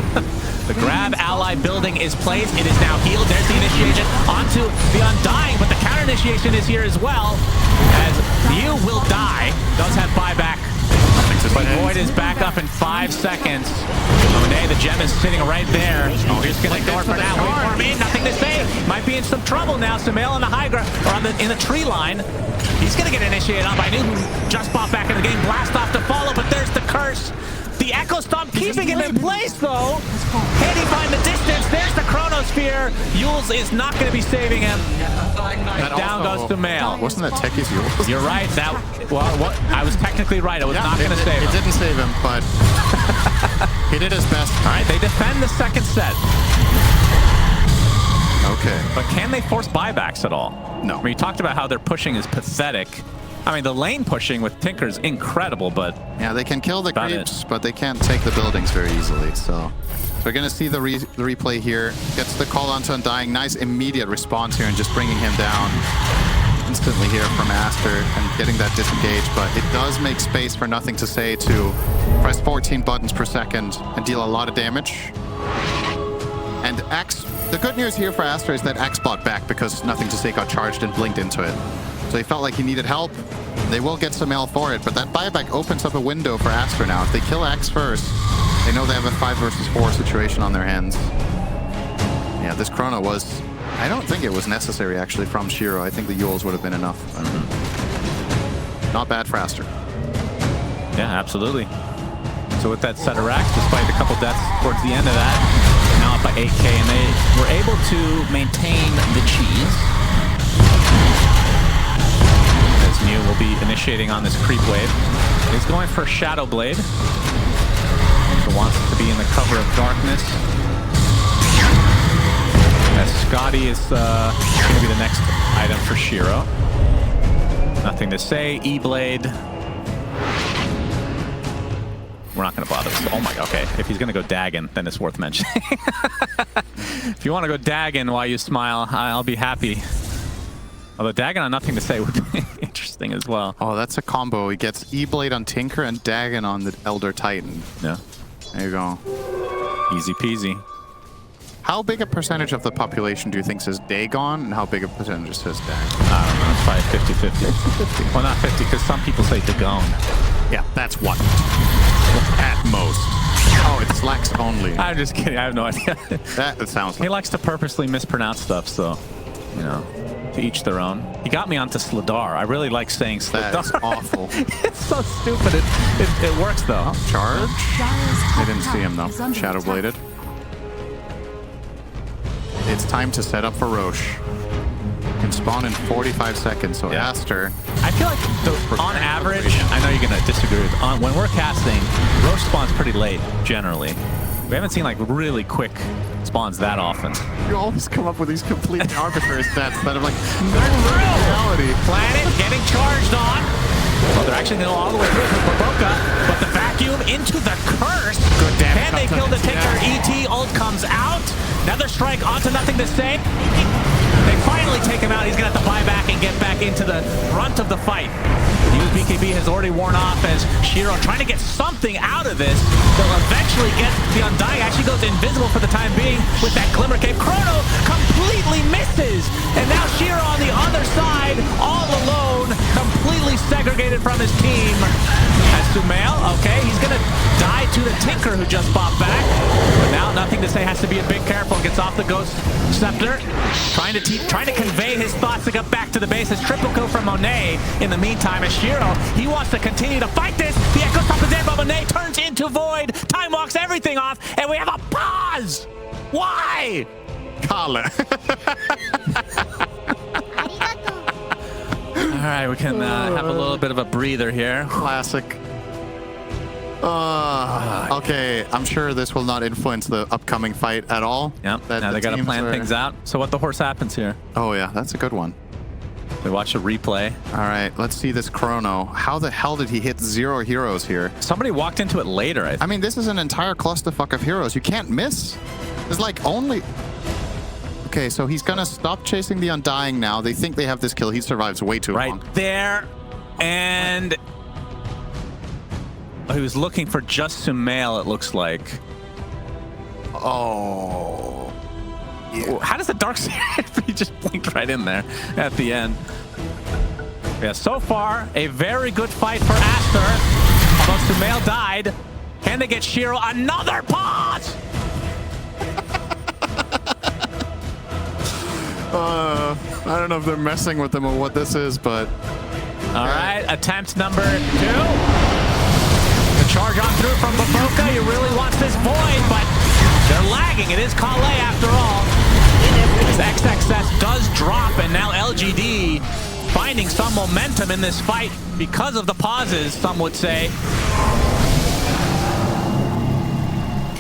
The grab ally building is placed. It is now healed. There's the initiation onto the Undying, but the counter initiation is here as well. As Mew will die. Does have buyback. But Void is back up in 5 seconds. Monet, the gem is sitting right there. Oh, he's going to ignore it for now. Wait for him in. Nothing to say. Might be in some trouble now. Sumail on the high ground, or in the tree line. He's going to get initiated on by New, who just popped back in the game. Blast off to follow, but there's the curse. The Echo Stomp keeping him in place, though. Can he find the distance? There's the Chronosphere. Yules is not going to be saving him. Down goes Sumail. Wasn't that Techie's Yules? You're right. I was technically right. I was not going to save him. It didn't save him, but he did his best. All right, they defend the second set. Okay. But can they force buybacks at all? No. I mean, you talked about how their pushing is pathetic. I mean, the lane pushing with Tinker is incredible, but... Yeah, they can kill the creeps, but they can't take the buildings very easily, so we're going to see the replay here. Gets the call onto Undying. Nice immediate response here and just bringing him down instantly here from Aster and getting that disengage, but it does make space for NothingToSay to press 14 buttons per second and deal a lot of damage. And X, the good news here for Aster is that X bought back because NothingToSay got charged and blinked into it. So he felt like he needed help. They will get some L for it, but that buyback opens up a window for Aster now. If they kill X first, they know they have a 5 versus 4 situation on their hands. Yeah, this Chrono was... I don't think it was necessary, actually, from Shiro. I think the Yules would have been enough. Not bad for Aster. Yeah, absolutely. So with that set of racks, despite a couple deaths towards the end of that, now up by 8K, and they were able to maintain the cheese. As Mew will be initiating on this creep wave. He's going for Shadow Blade. He wants to be in the cover of darkness. As Scotty is going to be the next item for Shiro. NothingToSay, E-Blade. We're not going to bother. Oh my, okay. If he's going to go Dagon, then it's worth mentioning. If you want to go Dagon while you smile, I'll be happy. Although Dagon on NothingToSay would be interesting as well. Oh, that's a combo. He gets E-Blade on Tinker and Dagon on the Elder Titan. Yeah. There you go. Easy peasy. How big a percentage of the population do you think says Dagon, and how big a percentage says Dagon? I don't know. It's probably 50-50. Well, not 50, because some people say Dagon. Yeah, that's what. At most. Oh, it's Lex only. I'm just kidding. I have no idea. That sounds like... He likes to purposely mispronounce stuff, so, you know, to each their own. He got me onto Sladar. I really like saying Sladar. That's awful. It's so stupid. It works, though. Oh, charge? I didn't see him, though. Shadow Bladed. It's time to set up for Roche. Can spawn in 45 seconds, so yeah. Aster... I feel like, on average, I know you're going to disagree with, when we're casting, Roche spawns pretty late, generally. We haven't seen, like, really quick spawns that often. You always come up with these completely arbitrary stats that are like, no reality. Planet getting charged on. Well, they're actually going to go all the way through with Baboka, but the vacuum into the curse. Good damage. Can they kill the Tinker? ET ult comes out. Another strike onto NothingToSay. They fire finally take him out. He's going to have to buy back and get back into the brunt of the fight. BKB has already worn off as Shiro trying to get something out of this. They'll eventually get the Undying. Actually goes invisible for the time being with that Glimmer Cape. Chrono completely misses. And now Shiro on the other side, all alone, completely segregated from his team. As Sumail, okay, he's going to die to the Tinker who just popped back. But now NothingToSay has to be a bit careful. Gets off the Ghost Scepter. Trying to convey his thoughts to get back to the base. It's triple kill from Monet in the meantime as Shiro, he wants to continue to fight this. The Echo Stop is there, but Monet turns into Void. Time walks everything off, and we have a pause. Why? Kale. All right, we can have a little bit of a breather here. Classic. Okay, I'm sure this will not influence the upcoming fight at all. Yep, now they got to plan things out. So what the horse happens here? Oh yeah, that's a good one. We watch a replay. All right, let's see this Chrono. How the hell did he hit 0 heroes here? Somebody walked into it later, I think. I mean, this is an entire clusterfuck of heroes. You can't miss. It's like only... Okay, so he's going to stop chasing the Undying now. They think they have this kill. He survives way too long. Right there. And... he was looking for just Sumail, it looks like. Oh... Yeah. How does the Dark Side? He just blinked right in there at the end. Yeah, so far, a very good fight for Aster. Although Sumail died. Can they get Shiro another pause? I don't know if they're messing with them or what this is, but... All right, attempt number 2. The charge on through from Baboka. He really wants this Void, but they're lagging. It is Kale after all. This XXS does drop, and now LGD finding some momentum in this fight because of the pauses, some would say.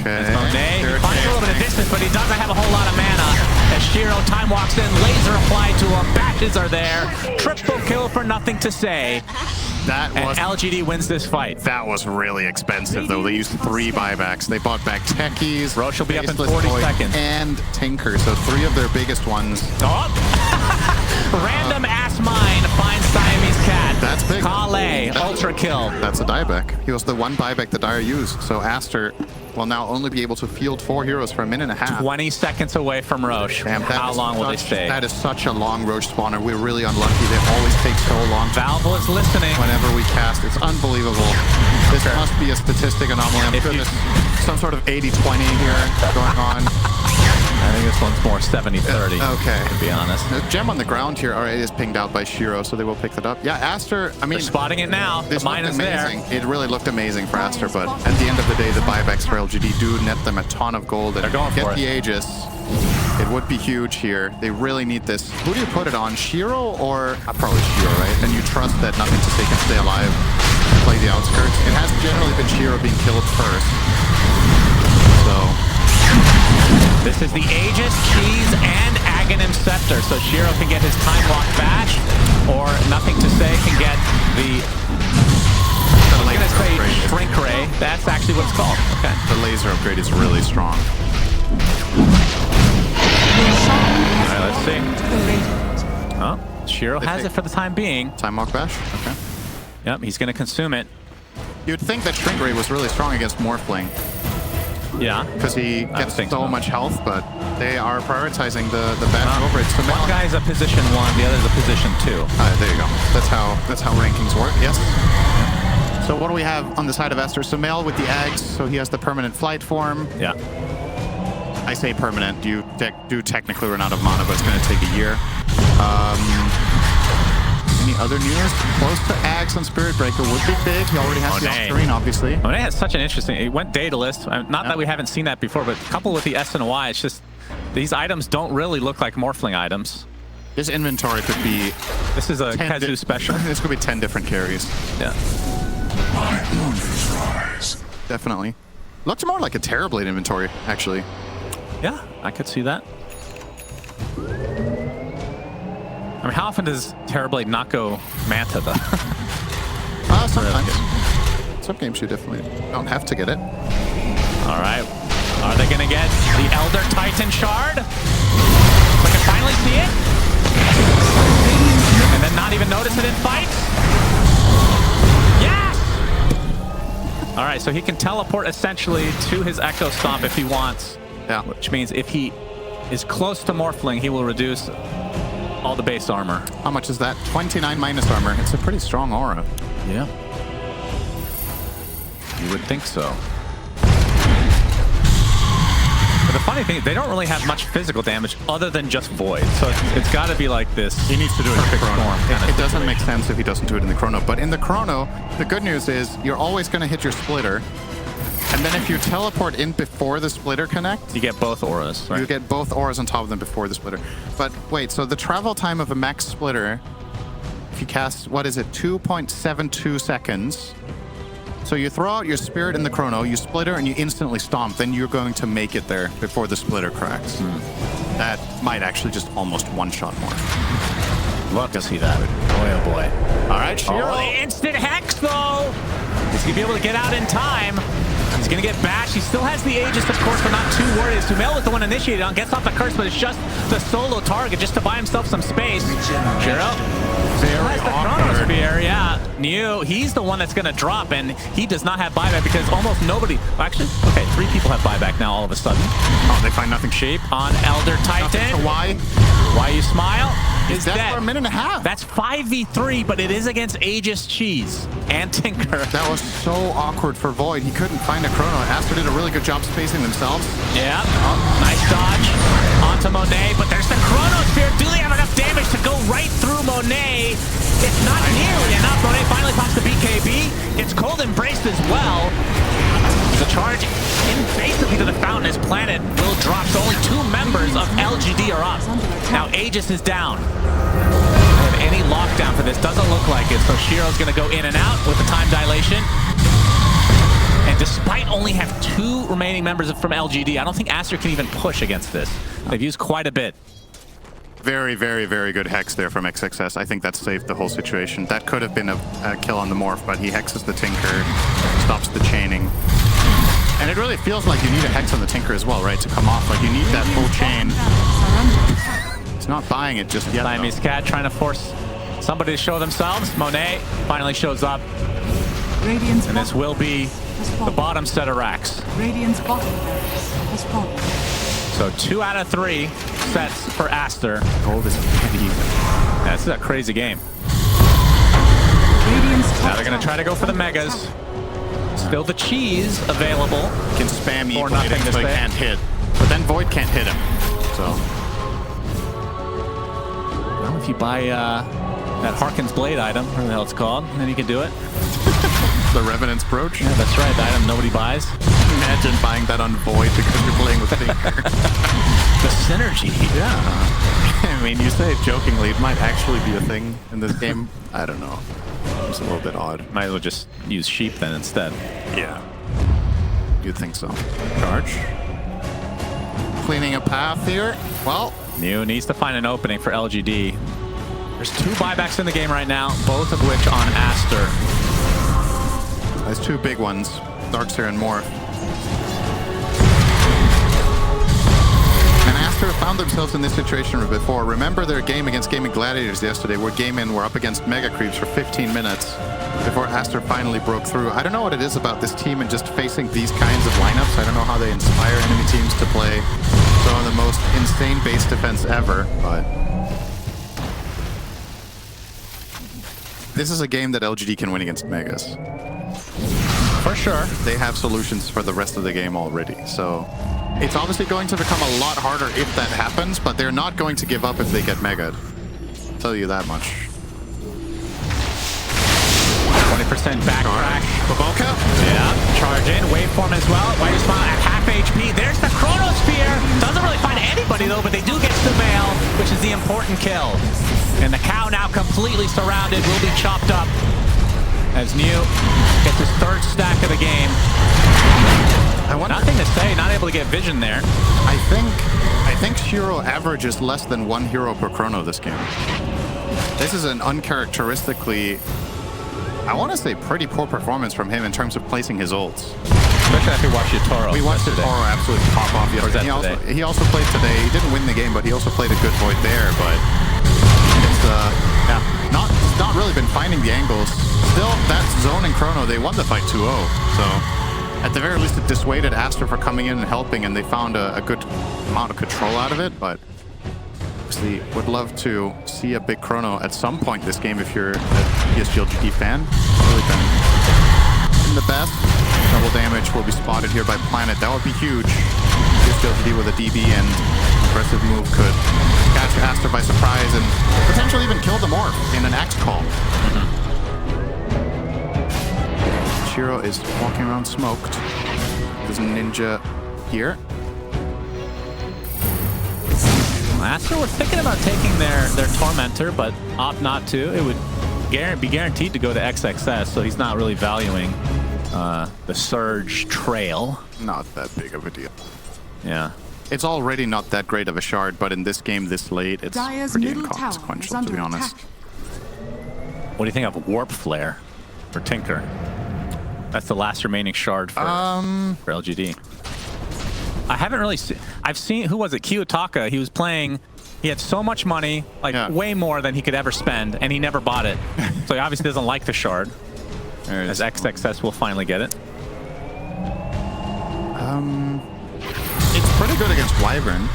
Okay. Monet, he finds a little bit of distance, but he doesn't have a whole lot of mana. As Shiro time walks in, laser applied to him, batches are there. Triple kill for NothingToSay. And LGD wins this fight. That was really expensive, though. They used 3 buybacks. They bought back Techies, Roche will be up in 40 seconds. And Tinker, so 3 of their biggest ones. Oh! Random ass mine finds Siamese Cat. That's big. Kale, ultra kill. That's a dieback. He was the one buyback the Dire used, so Aster will now only be able to field 4 heroes for a minute and a half. 20 seconds away from Roche. Damn, how long will they stay? That is such a long Roche spawner. We're really unlucky. They always take so long. Valve is listening. Whenever we cast, it's unbelievable. This must be a statistic anomaly. I'm sure there's some sort of 80-20 here going on. I think this one's more 70-30. Okay. To be honest. The gem on the ground here already is pinged out by Shiro, so they will pick that up. Yeah, Aster, I mean... They're spotting it now. The mine is there. It really looked amazing for Aster, but at the end of the day, the buybacks for LGD do net them a ton of gold. They're going get for the Aegis. It would be huge here. They really need this. Who do you put it on? Shiro or... probably Shiro, right? And you trust that NothingToSay can stay alive, play the outskirts. It has generally been Shiro being killed first. So... This is the Aegis, Cheese, and Aghanim Scepter, so Shiro can get his Time Walk Bash, or NothingToSay can get the... I'm going to say Shrink Ray. That's actually what it's called. Okay. The laser upgrade is really strong. All right, let's see. Oh, Shiro has it for the time being. Time Walk Bash? Okay. Yep, he's going to consume it. You'd think that Shrink Ray was really strong against Morphling. Yeah. Because he gets so much health, but they are prioritizing the bash over it. One guy's a position 1, the other's a position 2. There you go. That's how rankings work. Yes. So what do we have on the side of Aster? Sumail with the Ags, so he has the permanent flight form. Yeah. I say permanent. You do technically run out of mana, but it's going to take a year. Any other news? Close to Ags on Spirit Breaker would be big. He already has the off-screen, obviously. Monet has such an interesting... It went dataless. Not that we haven't seen that before, but coupled with the S and Y, it's just... These items don't really look like Morphling items. This inventory could be... This is a Kazu special. This could be 10 different carries. Yeah. Definitely. Looks more like a Terrorblade inventory, actually. Yeah, I could see that. I mean, how often does Terrorblade not go Manta, though? Sometimes. Some games you definitely don't have to get it. All right. Are they going to get the Elder Titan Shard? We can finally see it. so he can teleport essentially to his Echo Stomp if he wants. Yeah. Which means if he is close to Morphling, he will reduce all the base armor. How much is that? 29 minus armor. It's a pretty strong aura. Yeah. You would think so. But the funny thing is they don't really have much physical damage other than just Void. So it's got to be like this. He needs to do it in the perfect chrono. storm It doesn't make sense if he doesn't do it in the chrono. But in the chrono, the good news is you're always going to hit your splitter. And then if you teleport in before the splitter connect, You get both auras, right? you get both auras on top of them before the splitter. But wait, so the travel time of a max splitter, if you cast, what is it, 2.72 seconds. So you throw out your spirit in the chrono, you splitter, and you instantly stomp. Then you're going to make it there before the splitter cracks. That might actually just almost one-shot more. Love to see that. Boy, oh boy. All right, Shiro. Oh, the instant hex, though! He's going to be able to get out in time. He's going to get bashed. He still has the Aegis, of course, but not too worried. Sumail was the one initiated on. Gets off the curse, but it's just the solo target just to buy himself some space. Shiro. Still has the Chronosphere, yeah. New, he's the one that's going to drop, and he does not have buyback because almost nobody... Actually, okay, 3 people have buyback now all of a sudden. Oh, they find nothing. Sheep on Elder Titan. So why? Why you smile? He's dead for a minute and a half. That's 5v3, but it is against Aegis Cheese and Tinker. That was so awkward for Void. He couldn't find a chrono. Aster did a really good job spacing themselves. Yeah. Oh, nice dodge onto Monet, but there's the Chronosphere. Do they have enough damage to go right through Monet? It's not nearly enough. Monet finally pops the BKB. Gets cold embraced as well. The charge invasively to the fountain as Planet will drop. So only 2 members of LGD are up. Now Aegis is down. Have any lockdown for this? Doesn't look like it. So Shiro's going to go in and out with the time dilation. And despite only have 2 remaining members from LGD, I don't think Aster can even push against this. They've used quite a bit. Very, very, very good hex there from XXS. I think that saved the whole situation. That could have been a kill on the Morph, but he hexes the Tinker, stops the chaining. And it really feels like you need a hex on the Tinker as well, right? To come off, like you need that full chain. He's not buying it just yet. Siamese Cat trying to force somebody to show themselves. Monet finally shows up. Radiant's And this will be the bottom set of racks. Radiant's bottom has fallen. So 2 out of 3 sets for Aster. Gold is petty. Yeah, this is a crazy game. Now they're going to try to go for the Megas. Still the cheese available. Can spam Or E-plating nothing to so he say. can't hit. But then Void can't hit him. So Well, if you buy that Harkins Blade item, whatever the hell it's called, then you can do it. the Revenant's Brooch. Yeah, that's right. The item nobody buys. Imagine buying that on Void because you're playing with Tinker. The synergy. Yeah. I mean, you say it jokingly, it might actually be a thing in this game. I don't know. It's a little bit odd. Might as well just use sheep then instead. Yeah. You'd think so. Charge. Cleaning a path here. Well, New needs to find an opening for LGD. There's 2 buybacks in the game right now, both of which on Aster. there's 2 big ones. Darkseer and Morph. And Aster found themselves in this situation before. Remember their game against Gaming Gladiators yesterday, where Game-In were up against Mega Creeps for 15 minutes before Aster finally broke through. I don't know what it is about this team and just facing these kinds of lineups. I don't know how they inspire enemy teams to play some of the most insane base defense ever, but this is a game that LGD can win against Megas. For sure. They have solutions for the rest of the game already, so it's obviously going to become a lot harder if that happens, but they're not going to give up if they get Mega'd. I'll tell you that much. 20% backtrack. Baboka? Yeah, charge in, waveform as well. Why you smile at half HP? There's the Chronosphere. Doesn't really find anybody though, but they do get Sumail, which is the important kill. And the cow now completely surrounded, will be chopped up as New gets his 3rd stack of the game. I wonder. Nothing to say, not able to get vision there. I think Shiro averages less than 1 hero per chrono this game. This is an uncharacteristically, I want to say, pretty poor performance from him in terms of placing his ults. Especially after we watched Yotaro. We watched Toro absolutely pop off yesterday. He also played today. He didn't win the game, but he also played a good Void there. But it's yeah, not really been finding the angles. Still, that zone and chrono, they won the fight 2-0. So At the very least, it dissuaded Aster from coming in and helping, and they found a good amount of control out of it, but obviously would love to see a big chrono at some point this game if you're a PSG.LGD fan. Really been in the best. Double damage will be spotted here by Planet. That would be huge. PSG.LGD with a DB and aggressive move could catch Aster by surprise and potentially even kill the Morph in an Axe call. Shiro is walking around smoked. There's a ninja here. Aster was thinking about taking their Tormentor, but opt not to. It would be guaranteed to go to XXS, so he's not really valuing the Surge trail. Not that big of a deal. Yeah. It's already not that great of a shard, but in this game this late, it's Dire's pretty middle tower is inconsequential, to under be honest. attack. What do you think of Warp Flare for Tinker? That's the last remaining shard for LGD. I haven't really seen... I've seen... Who was it? Kiyotaka. He was playing... He had so much money, like way more than he could ever spend, and he never bought it. So he obviously doesn't like the shard. As XXS will finally get it. It's pretty good against Wyvern.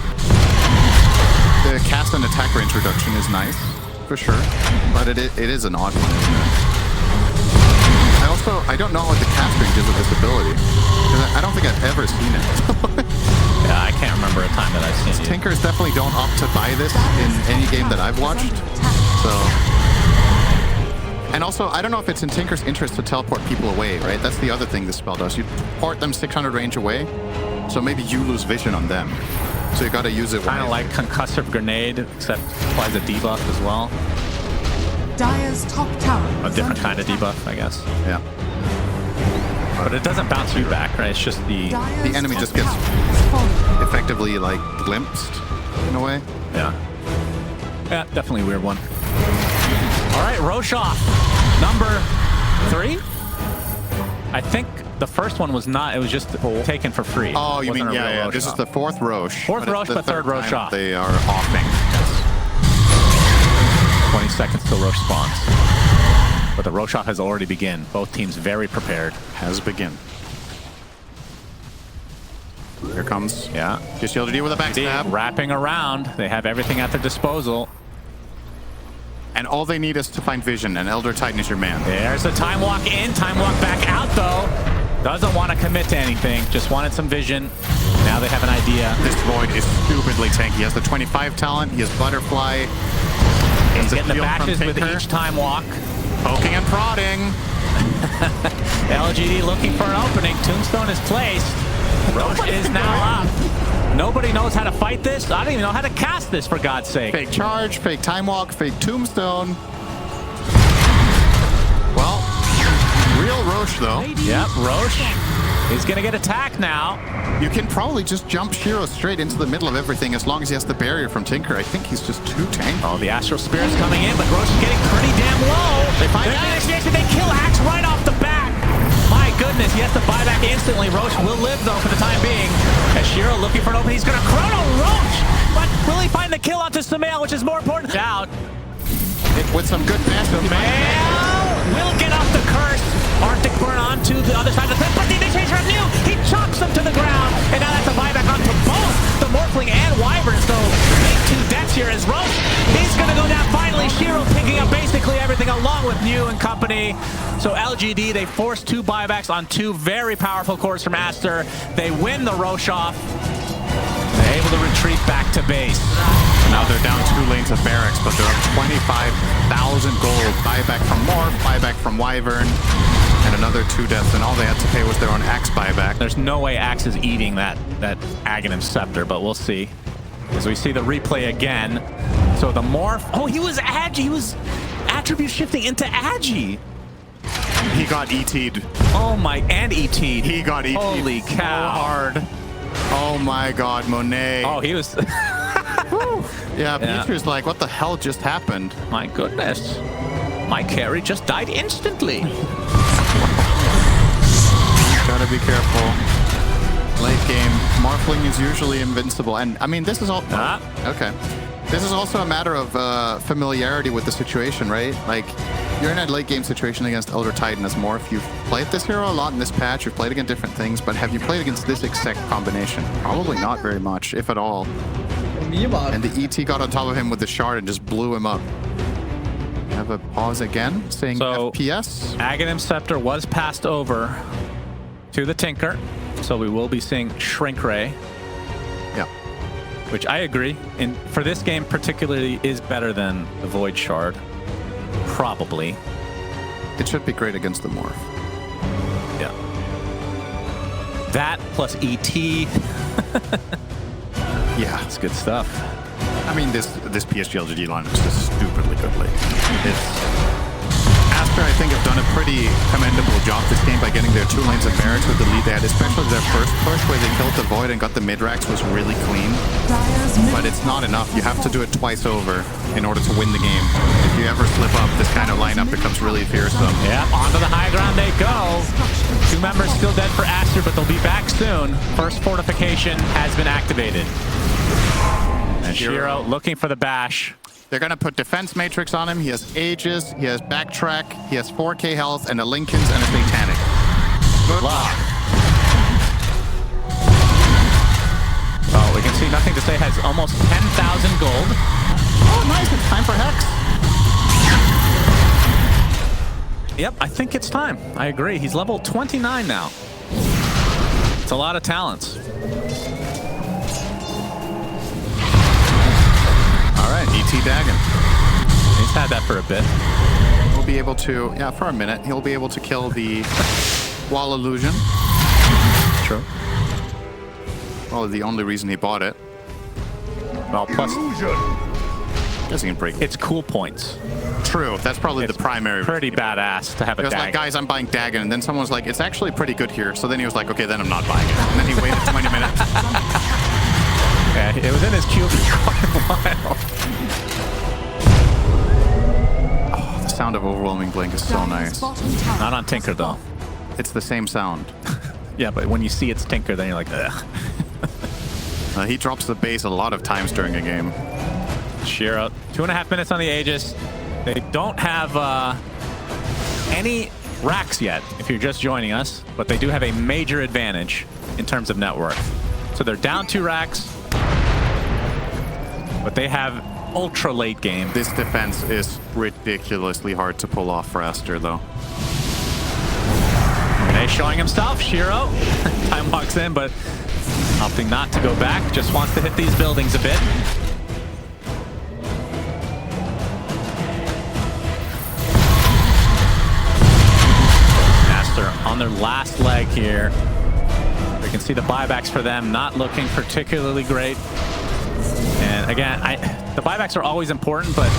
The cast and attack range reduction is nice, for sure. But it is an odd one, isn't it? I don't know what the cast range is of this ability. I don't think I've ever seen it. Yeah, I can't remember a time that I've seen it. Tinkers definitely don't opt to buy this in any game that I've watched. So... And also, I don't know if it's in Tinker's interest to teleport people away, right? That's the other thing this spell does. You port them 600 range away, so maybe you lose vision on them. So you gotta use it. Kind of like Concussive Grenade, except applies a debuff as well. Dire's top tower. A different kind of debuff, I guess. Yeah. But it doesn't bounce you back, right? It's just the enemy just gets effectively like glimpsed in a way. Yeah. Yeah, definitely a weird one. All right, Roshoff, number 3. I think the first one was not. It was just taken for free. Oh, you mean yeah. This is the 4th Roche. 4th Roche, but 3rd Roshoff. They are offing. 20 seconds till Roche spawns. But the Roshoff has already begun. Both teams very prepared. Has begun. Here comes. Yeah. PSG.LGD with a backstab. Wrapping around. They have everything at their disposal. And all they need is to find vision, and Elder Titan is your man. There's a time walk in, time walk back out though. Doesn't want to commit to anything, just wanted some vision. Now they have an idea. This Void is stupidly tanky. He has the 25 talent, he has Butterfly. He's getting the bashes with each time walk. Poking and prodding. LGD looking for an opening. Tombstone is placed. Roche is now up. Nobody knows how to fight this. I don't even know how to cast this, for God's sake. Fake charge, fake time walk, fake tombstone. Well, real Roche though. Yep, Roche is gonna get attacked now. You can probably just jump Shiro straight into the middle of everything as long as he has the barrier from Tinker. I think he's just too tanky. Oh, the Astral Spirit's coming in, but Roche is getting pretty damn low. They find initiation, they kill Axe right off the bat. My goodness, he has to buy back instantly. Roche will live though for the time being. As Shiro looking for an opening, he's gonna chrono Roche, but will he find the kill onto Samael, which is more important? Out. With some good master. Samael will get off the curse. Arctic burn onto the other side of the pit, but the initiation from New, he chops them to the ground, and now that's a buyback onto both the Morphling and Wyvern. So big 2 deaths here as Roche. He's gonna go down finally. Shiro picking up basically everything along with New and company. So LGD, they force 2 buybacks on 2 very powerful cores from Aster. They win the Roche off. They're able to retreat back to base. Now they're down 2 lanes of barracks, but they're up 25,000 gold. Buyback from Morph, buyback from Wyvern, and another 2 deaths, and all they had to pay was their own Axe buyback. There's no way Axe is eating that Aghanim Scepter, but we'll see. As we see the replay again. So the Morph, oh, he was attribute shifting into Agi. He got ET'd. Oh my, and ET'd. He got ET'd. Holy cow. So hard. Oh my God, Monet. Oh, he was... Yeah, Peter's like, what the hell just happened? My goodness. My carry just died instantly. Gotta be careful. Late game, Morphling is usually invincible. And I mean, this is all... Okay. This is also a matter of familiarity with the situation, right? Like, you're in a late game situation against Elder Titan as Morph. You've played this hero a lot in this patch. You've played against different things, but have you played against this exact combination? Probably not very much, if at all. And the ET got on top of him with the shard and just blew him up. Have a pause again, saying So, FPS. Aghanim Scepter was passed over to the Tinker, so we will be seeing Shrink Ray, Yeah. which I agree, and for this game particularly is better than the Void Shard. Probably. It should be great against the Morph. Yeah. That plus ET. Yeah. It's good stuff. I mean, this PSG.LGD lineup is just stupidly good late. Aster, I think, have done a pretty commendable job this game by getting their 2 lanes of barracks with the lead they had, especially their first push where they killed the Void and got the mid-racks was really clean. But it's not enough. You have to do it twice over in order to win the game. If you ever slip up, this kind of lineup becomes really fearsome. Yeah, onto the high ground they go. 2 members still dead for Aster, but they'll be back soon. First fortification has been activated. And Shiro looking for the bash. They're going to put Defense Matrix on him. He has Aegis, he has Backtrack, he has 4k health, and a Linken's and a Satanic. Good luck. Oh, we can see NothingToSay has almost 10,000 gold. Oh, nice. It's time for Hex. Yep, I think it's time. I agree. He's level 29 now. It's a lot of talents. All right, ET Dagon. He's had that for a bit. He'll be able to, yeah, for a minute, he'll be able to kill the Wall Illusion. True. Probably the only reason he bought it. Well, plus Guess he can break it. it's cool points. True, that's probably the primary reason. Pretty badass to have a He was like, Dagon. guys, I'm buying Dagon. And then someone was like, it's actually pretty good here. So then he was like, okay, then I'm not buying it. And then he waited 20 minutes. Yeah, it was in his queue for quite a while. Oh, the sound of Overwhelming Blink is so nice. Not on Tinker, though. It's the same sound. Yeah, but when you see it's Tinker, then you're like, ugh. He drops the base a lot of times during a game. Shiro, 2.5 minutes on the Aegis. They don't have any racks yet, if you're just joining us, but they do have a major advantage in terms of net worth. So they're down 2 racks, but they have ultra late game. This defense is ridiculously hard to pull off for Aster, though. Renee showing himself. Shiro time walks in, but opting not to go back. Just wants to hit these buildings a bit. Aster on their last leg here. We can see the buybacks for them not looking particularly great. And again, the buybacks are always important, but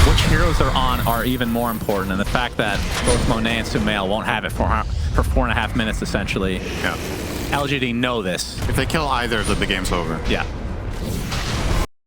which heroes they're on are even more important. And the fact that both Monet and Sumail won't have it for 4.5 minutes, essentially. Yeah. LGD know this. If they kill either of them, the game's over. Yeah.